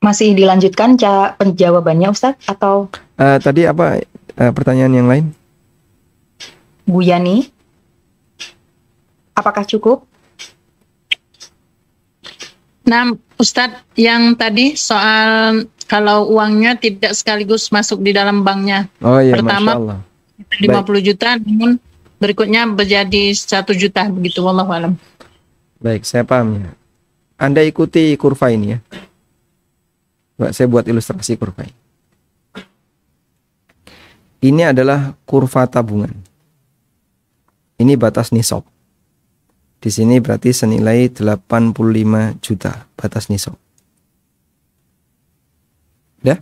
Masih dilanjutkan penjawabannya Ustadz atau? Tadi apa pertanyaan yang lain? Bu Yani, apakah cukup? Nah, Ustadz, yang tadi soal kalau uangnya tidak sekaligus masuk di dalam banknya. Oh iya, pertama Masya Allah. 50 juta, namun berikutnya menjadi 1 juta begitu. Wallahu a'lam. Baik, saya paham ya. Anda ikuti kurva ini ya. Saya buat ilustrasi kurva ini. Ini adalah kurva tabungan. Ini batas nisab. Di sini berarti senilai 85 juta batas nisab. Ya?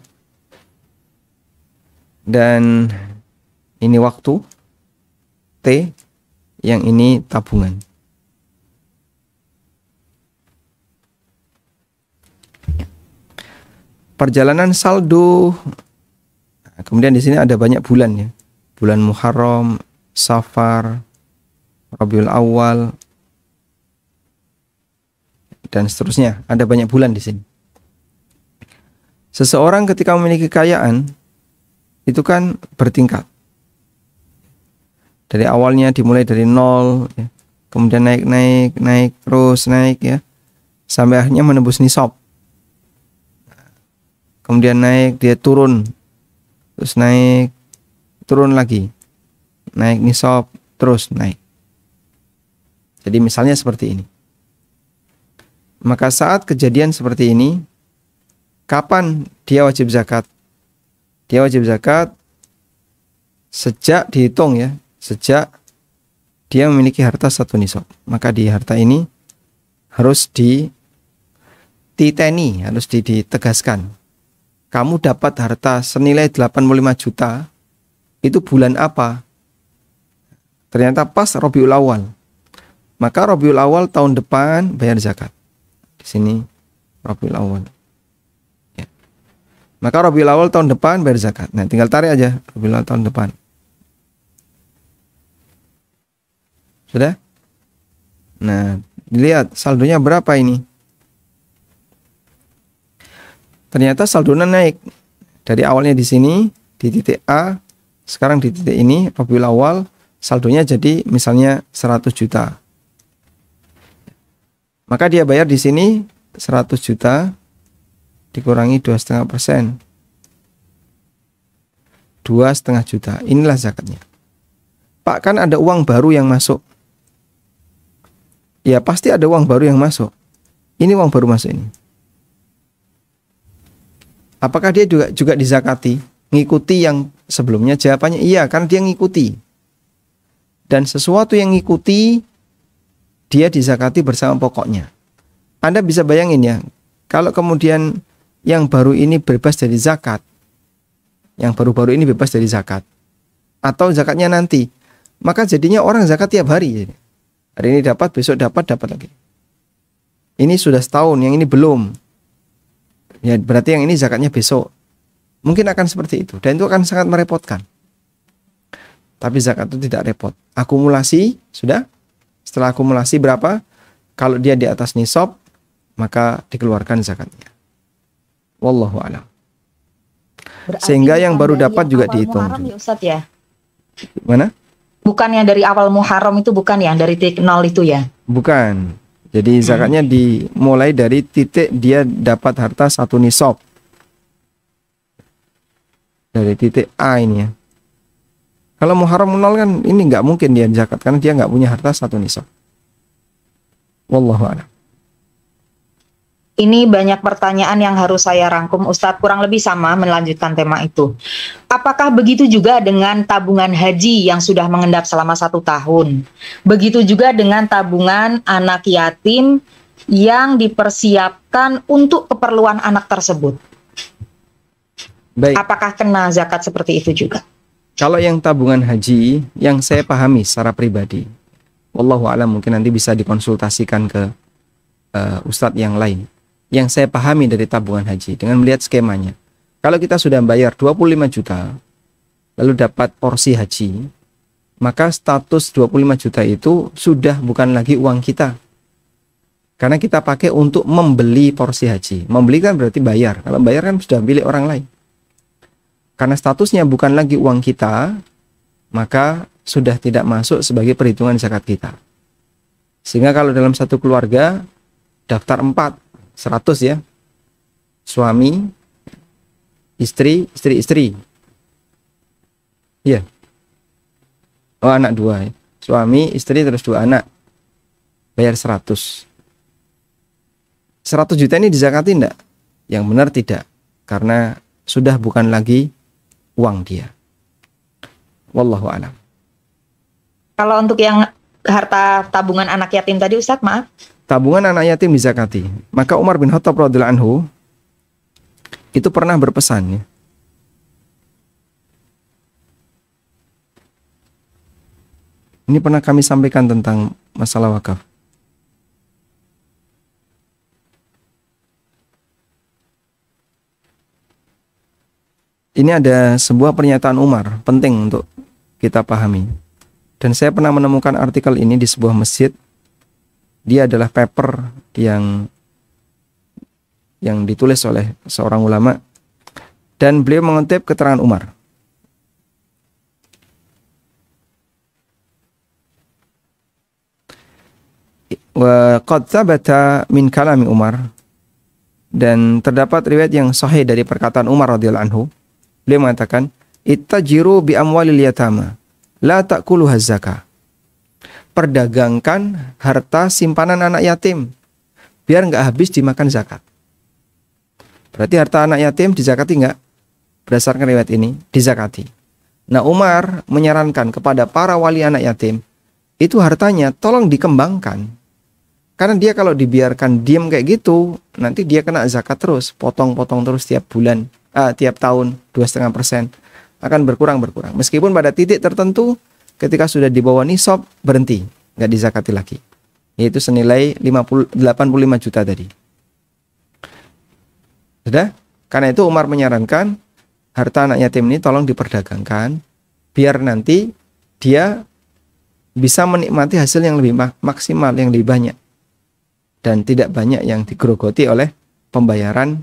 Dan ini waktu T, yang ini tabungan. Perjalanan saldo. Kemudian di sini ada banyak bulan ya. Bulan Muharram, Safar, Rabiul Awal, dan seterusnya. Ada banyak bulan di sini. Seseorang ketika memiliki kekayaan itu kan bertingkat. Dari awalnya dimulai dari nol, ya. Kemudian naik terus naik ya, sampai akhirnya menembus nisab. Kemudian naik, dia turun, terus naik, turun lagi, naik nisab, terus naik. Jadi misalnya seperti ini. Maka saat kejadian seperti ini, kapan dia wajib zakat? Dia wajib zakat sejak dihitung ya, sejak dia memiliki harta 1 nisab. Maka di harta ini harus dititeni, harus ditegaskan. Kamu dapat harta senilai 85 juta, itu bulan apa? Ternyata pas Rabiul Awal. Maka Rabiul Awal tahun depan bayar zakat. Di sini Rabiul Awal. Ya. Maka Rabiul Awal tahun depan bayar zakat. Nah, tinggal tarik aja Rabiul Awal tahun depan. Sudah? Nah, dilihat saldonya berapa ini. Ternyata saldonya naik. Dari awalnya di sini, di titik A, sekarang di titik ini, Rabiul Awal, saldonya jadi misalnya 100 juta. Maka dia bayar di sini 100 juta dikurangi 2,5%. 2,5 juta. Inilah zakatnya. Pak, kan ada uang baru yang masuk. Ya, pasti ada uang baru yang masuk. Ini uang baru masuk ini. Apakah dia juga dizakati? Ngikuti yang sebelumnya? Jawabannya iya, karena dia ngikuti. Dan sesuatu yang ngikuti, dia dizakati bersama pokoknya. Anda bisa bayangin ya, kalau kemudian yang baru ini bebas dari zakat, yang baru-baru ini bebas dari zakat, atau zakatnya nanti, maka jadinya orang zakat tiap hari. Hari ini dapat, besok dapat lagi. Ini sudah setahun, yang ini belum. Ya, berarti yang ini zakatnya besok. Mungkin akan seperti itu. Dan itu akan sangat merepotkan. Tapi zakat itu tidak repot. Akumulasi, sudah. Setelah akumulasi berapa? Kalau dia di atas nisab, maka dikeluarkan zakatnya. Wallahu a'lam. Sehingga yang baru dapat juga dihitung. Muharram ya Ustadz ya? Mana? Bukan yang dari awal Muharram itu, bukan ya? Dari titik 0 itu ya? Bukan. Jadi zakatnya dimulai dari titik dia dapat harta 1 nisab. Dari titik A ini ya. Kalau Muharram 0 kan ini nggak mungkin dia zakat karena dia nggak punya harta 1 nisab. Wallahu a'lam. Ini banyak pertanyaan yang harus saya rangkum Ustadz, kurang lebih sama melanjutkan tema itu. Apakah begitu juga dengan tabungan haji yang sudah mengendap selama 1 tahun? Begitu juga dengan tabungan anak yatim yang dipersiapkan untuk keperluan anak tersebut. Baik. Apakah kena zakat seperti itu juga? Kalau yang tabungan haji yang saya pahami secara pribadi, wallahu a'lam, mungkin nanti bisa dikonsultasikan ke ustadz yang lain. Yang saya pahami dari tabungan haji dengan melihat skemanya. Kalau kita sudah bayar 25 juta lalu dapat porsi haji, maka status 25 juta itu sudah bukan lagi uang kita. Karena kita pakai untuk membeli porsi haji. Membeli kan berarti bayar. Kalau bayar kan sudah milik orang lain. Karena statusnya bukan lagi uang kita, maka sudah tidak masuk sebagai perhitungan zakat kita. Sehingga kalau dalam satu keluarga daftar 4, 100 ya, suami, istri, istri. Iya. Oh, anak 2 ya. Suami, istri, terus 2 anak. Bayar 100. 100 juta ini dizakati enggak? Yang benar tidak. Karena sudah bukan lagi uang dia. Wallahu a'lam. Kalau untuk yang harta tabungan anak yatim tadi Ustadz, maaf. Tabungan anak yatim dizakati. Maka Umar bin Khattab radhiyallahu anhu itu pernah berpesan ya. Ini pernah kami sampaikan tentang masalah wakaf. Ini ada sebuah pernyataan Umar penting untuk kita pahami. Dan saya pernah menemukan artikel ini di sebuah masjid. Dia adalah paper yang ditulis oleh seorang ulama dan beliau mengutip keterangan Umar. Wa qad thabata min kalami Umar, dan terdapat riwayat yang sahih dari perkataan Umar radhiyallahu anhu. Beliau mengatakan, ittajiru bi amwalil yatama la ta'kuluha zakah. Perdagangkan harta simpanan anak yatim biar nggak habis dimakan zakat. Berarti harta anak yatim dizakati nggak? Berdasarkan riwayat ini dizakati. Nah, Umar menyarankan kepada para wali anak yatim itu hartanya tolong dikembangkan, karena dia kalau dibiarkan diam kayak gitu nanti dia kena zakat terus, potong-potong terus tiap bulan, tiap tahun 2,5% akan berkurang. Meskipun pada titik tertentu ketika sudah di bawah nisab berhenti, nggak dizakati lagi. Yaitu senilai 85 juta tadi. Sudah? Karena itu Umar menyarankan harta anak yatim ini tolong diperdagangkan biar nanti dia bisa menikmati hasil yang lebih maksimal, yang lebih banyak, dan tidak banyak yang digerogoti oleh pembayaran,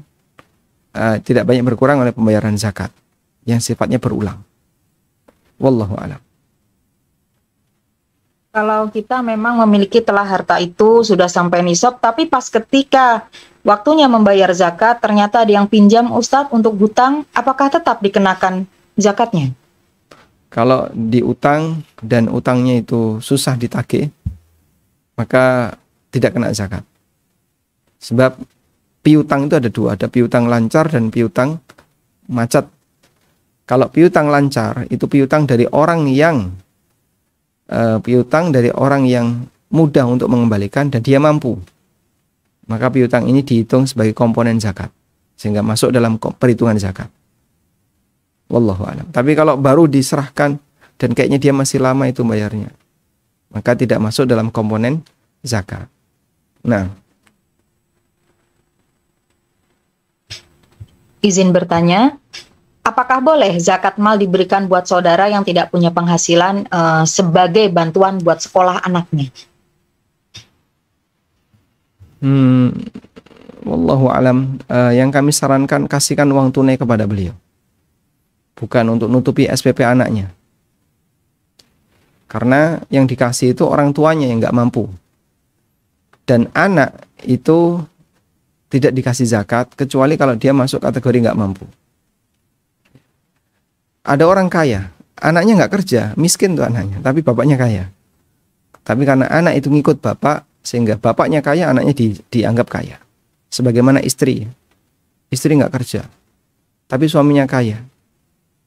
tidak banyak berkurang oleh pembayaran zakat yang sifatnya berulang. Wallahu a'lam. Kalau kita memang memiliki telah harta itu sudah sampai nisab, tapi pas ketika waktunya membayar zakat, ternyata ada yang pinjam Ustadz untuk hutang, apakah tetap dikenakan zakatnya? Kalau diutang dan utangnya itu susah ditagih, maka tidak kena zakat. Sebab piutang itu ada dua, ada piutang lancar dan piutang macet. Kalau piutang lancar, itu piutang dari orang yang mudah untuk mengembalikan dan dia mampu. Maka piutang ini dihitung sebagai komponen zakat, sehingga masuk dalam perhitungan zakat. Wallahu a'lam. Tapi kalau baru diserahkan dan kayaknya dia masih lama itu bayarnya, maka tidak masuk dalam komponen zakat. Nah, Izin bertanya, apakah boleh zakat mal diberikan buat saudara yang tidak punya penghasilan sebagai bantuan buat sekolah anaknya? Wallahu a'lam. Yang kami sarankan, kasihkan uang tunai kepada beliau, bukan untuk nutupi SPP anaknya. Karena yang dikasih itu orang tuanya yang nggak mampu. Dan anak itu tidak dikasih zakat kecuali kalau dia masuk kategori nggak mampu. Ada orang kaya, anaknya nggak kerja, miskin tuh anaknya, tapi bapaknya kaya. Tapi karena anak itu ngikut bapak, sehingga bapaknya kaya, anaknya dianggap kaya. Sebagaimana istri nggak kerja, tapi suaminya kaya.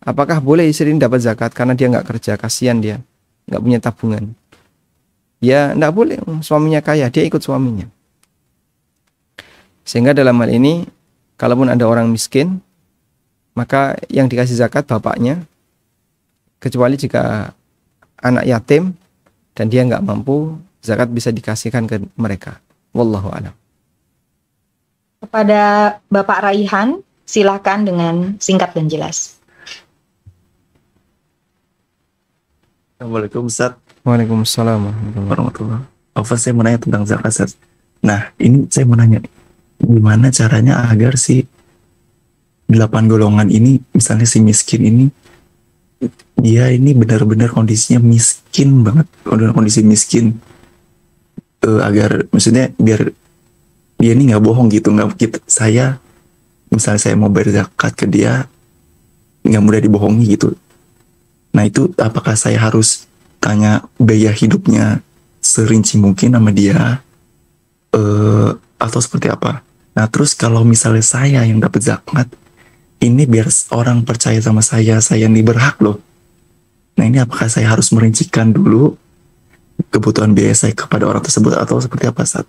Apakah boleh istri ini dapat zakat karena dia nggak kerja, kasihan dia, nggak punya tabungan? Ya nggak boleh, suaminya kaya, dia ikut suaminya. Sehingga dalam hal ini, kalaupun ada orang miskin, maka yang dikasih zakat bapaknya, kecuali jika anak yatim dan dia nggak mampu, zakat bisa dikasihkan ke mereka. Wallahu a'lam. Kepada Bapak Raihan, silakan dengan singkat dan jelas. Assalamualaikum Ustaz. Waalaikumsalam Warahmatullahi wabarakatuh. Saya mau nanya tentang zakat Ustaz. Nah ini saya mau nanya, gimana caranya agar si 8 golongan ini, misalnya si miskin ini, dia ini benar-benar kondisinya miskin banget, kondisi miskin, agar maksudnya biar dia ini nggak bohong gitu, nggak gitu. Misalnya saya mau bayar zakat ke dia, nggak mudah dibohongi gitu. Nah itu apakah saya harus tanya biaya hidupnya serinci mungkin sama dia, atau seperti apa? Nah terus kalau misalnya saya yang dapat zakat, ini biar orang percaya sama saya ini berhak loh. Nah ini apakah saya harus merincikan dulu kebutuhan biaya saya kepada orang tersebut atau seperti apa Ustaz?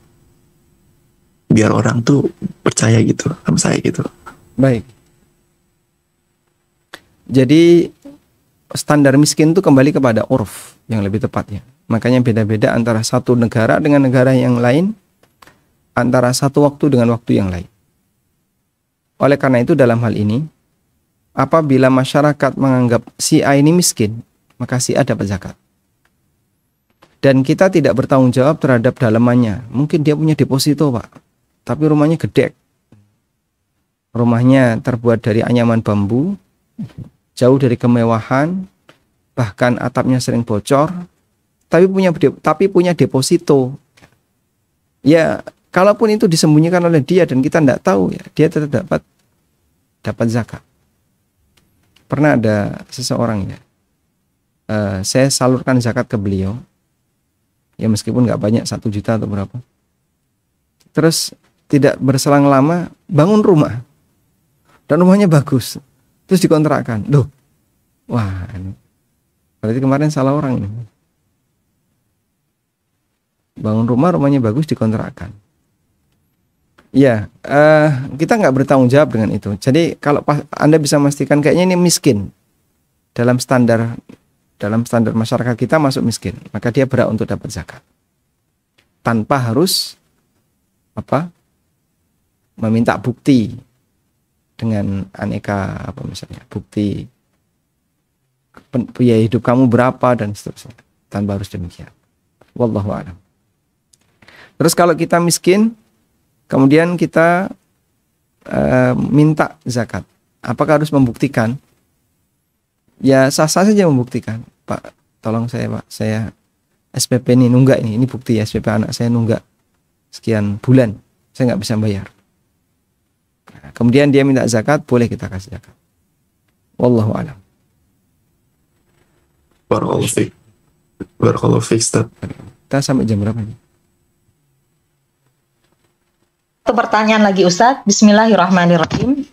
Biar orang tuh percaya gitu sama saya gitu. Baik. Jadi standar miskin itu kembali kepada urf yang lebih tepatnya. Makanya beda-beda antara satu negara dengan negara yang lain, antara satu waktu dengan waktu yang lain. Oleh karena itu dalam hal ini, apabila masyarakat menganggap si A ini miskin, maka si A dapat zakat. Dan kita tidak bertanggung jawab terhadap dalamannya. Mungkin dia punya deposito Pak, tapi rumahnya gede. Rumahnya terbuat dari anyaman bambu, jauh dari kemewahan, bahkan atapnya sering bocor, tapi punya deposito. Ya, kalaupun itu disembunyikan oleh dia dan kita tidak tahu, ya dia tetap dapat zakat. Pernah ada seseorang ya, saya salurkan zakat ke beliau, ya meskipun nggak banyak, 1 juta atau berapa. Terus tidak berselang lama bangun rumah dan rumahnya bagus, terus dikontrakkan. Loh, wah, berarti kemarin salah orang ini. Bangun rumahnya bagus, dikontrakkan. Ya, kita nggak bertanggung jawab dengan itu. Jadi kalau Anda bisa memastikan kayaknya ini miskin, dalam standar masyarakat kita masuk miskin, maka dia berhak untuk dapat zakat tanpa harus meminta bukti dengan aneka misalnya bukti biaya hidup kamu berapa dan seterusnya. tanpa harus demikian. Wallahu a'lam. Terus kalau kita miskin, kemudian kita minta zakat, apakah harus membuktikan? Ya sah-sah saja membuktikan. Pak, tolong saya Pak, saya SPP ini nunggak ini bukti ya, SPP anak saya nunggak sekian bulan, saya nggak bisa bayar. Nah, kemudian dia minta zakat, boleh kita kasih zakat. Wallahu a'lam. Barakallahu fiik, Ustaz. Kita sampai jam berapa nih? Satu pertanyaan lagi Ustadz. Bismillahirrahmanirrahim.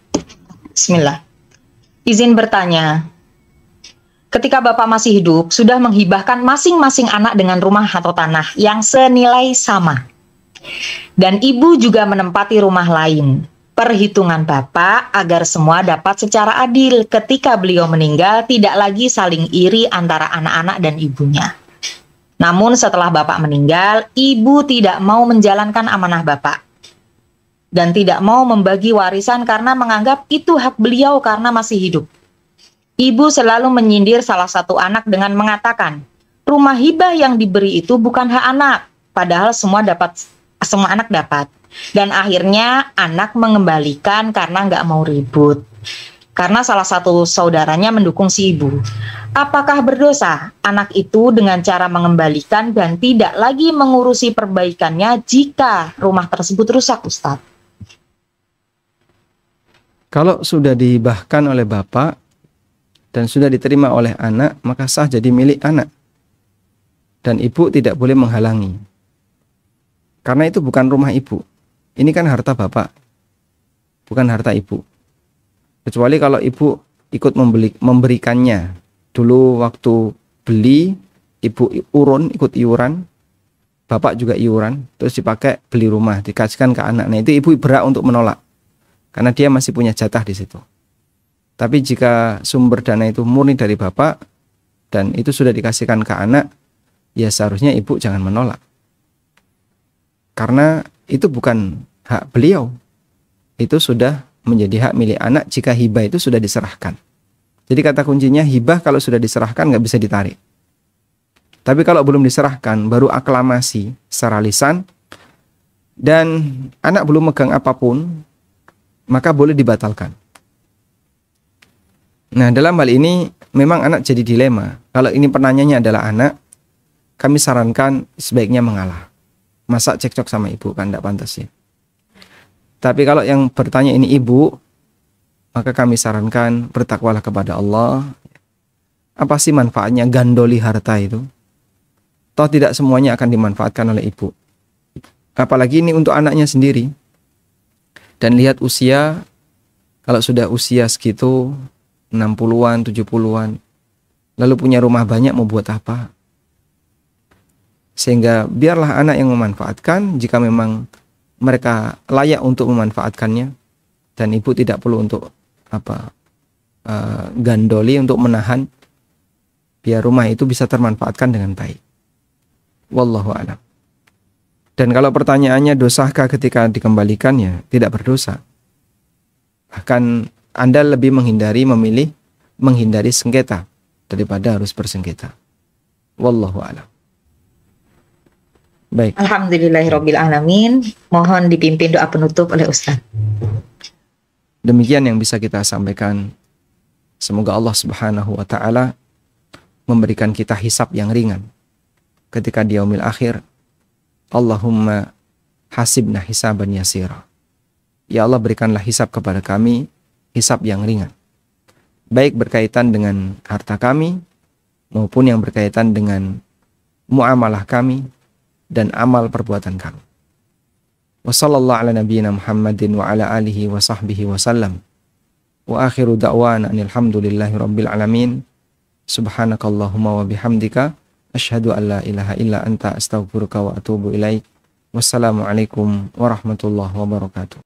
Bismillah. Izin bertanya. Ketika Bapak masih hidup, sudah menghibahkan masing-masing anak dengan rumah atau tanah yang senilai sama. Dan ibu juga menempati rumah lain. Perhitungan Bapak agar semua dapat secara adil ketika beliau meninggal tidak lagi saling iri antara anak-anak dan ibunya. Namun setelah Bapak meninggal, ibu tidak mau menjalankan amanah Bapak dan tidak mau membagi warisan karena menganggap itu hak beliau karena masih hidup. Ibu selalu menyindir salah satu anak dengan mengatakan, rumah hibah yang diberi itu bukan hak anak, padahal semua anak dapat. Dan akhirnya anak mengembalikan karena nggak mau ribut. Karena salah satu saudaranya mendukung si ibu. Apakah berdosa anak itu dengan cara mengembalikan dan tidak lagi mengurusi perbaikannya jika rumah tersebut rusak, Ustadz? Kalau sudah dihibahkan oleh bapak dan sudah diterima oleh anak, maka sah jadi milik anak. Dan ibu tidak boleh menghalangi. Karena itu bukan rumah ibu. Ini kan harta bapak, bukan harta ibu. Kecuali kalau ibu ikut memberikannya. Dulu waktu beli, ibu ikut iuran, bapak juga iuran, terus dipakai beli rumah, dikasihkan ke anak. Nah itu ibu berhak untuk menolak. Karena dia masih punya jatah di situ. Tapi jika sumber dana itu murni dari bapak dan itu sudah dikasihkan ke anak, ya seharusnya ibu jangan menolak. Karena itu bukan hak beliau. Itu sudah menjadi hak milik anak jika hibah itu sudah diserahkan. Jadi kata kuncinya hibah kalau sudah diserahkan nggak bisa ditarik. Tapi kalau belum diserahkan, baru aklamasi secara lisan dan anak belum megang apapun, maka boleh dibatalkan. Nah, dalam hal ini memang anak jadi dilema. Kalau ini penanyanya adalah anak, kami sarankan sebaiknya mengalah. Masa cekcok sama ibu kan tidak pantas ya. Tapi kalau yang bertanya ini ibu, maka kami sarankan bertakwalah kepada Allah. Apa sih manfaatnya gandoli harta itu? Toh tidak semuanya akan dimanfaatkan oleh ibu. Apalagi ini untuk anaknya sendiri. Dan lihat usia, kalau sudah usia segitu 60-an, 70-an, lalu punya rumah banyak mau buat apa? Sehingga biarlah anak yang memanfaatkan jika memang mereka layak untuk memanfaatkannya, dan ibu tidak perlu untuk gandoli untuk menahan, biar rumah itu bisa termanfaatkan dengan baik. Wallahu a'lam. Dan kalau pertanyaannya dosakah ketika dikembalikan, ya tidak berdosa. Bahkan Anda lebih memilih menghindari sengketa daripada harus bersengketa. Wallahu a'lam. Baik. Alhamdulillahirabbil alamin. Mohon dipimpin doa penutup oleh Ustaz. Demikian yang bisa kita sampaikan. Semoga Allah Subhanahu wa taala memberikan kita hisab yang ringan ketika di yaumil akhir. Allahumma hasibna hisaban yasira. Ya Allah, berikanlah hisab kepada kami, hisab yang ringan. Baik berkaitan dengan harta kami, maupun yang berkaitan dengan muamalah kami, dan amal perbuatan kami. Wa sallallahu ala nabiyyina Muhammadin wa ala alihi wa sahbihi wa sallam. Wa akhiru da'wana alhamdulillahi rabbil alamin. Subhanakallahumma wa bihamdika asyhadu an la ilaha illa anta astaghfiruka wa atubu ilaik. Wassalamualaikum warahmatullahi wabarakatuh.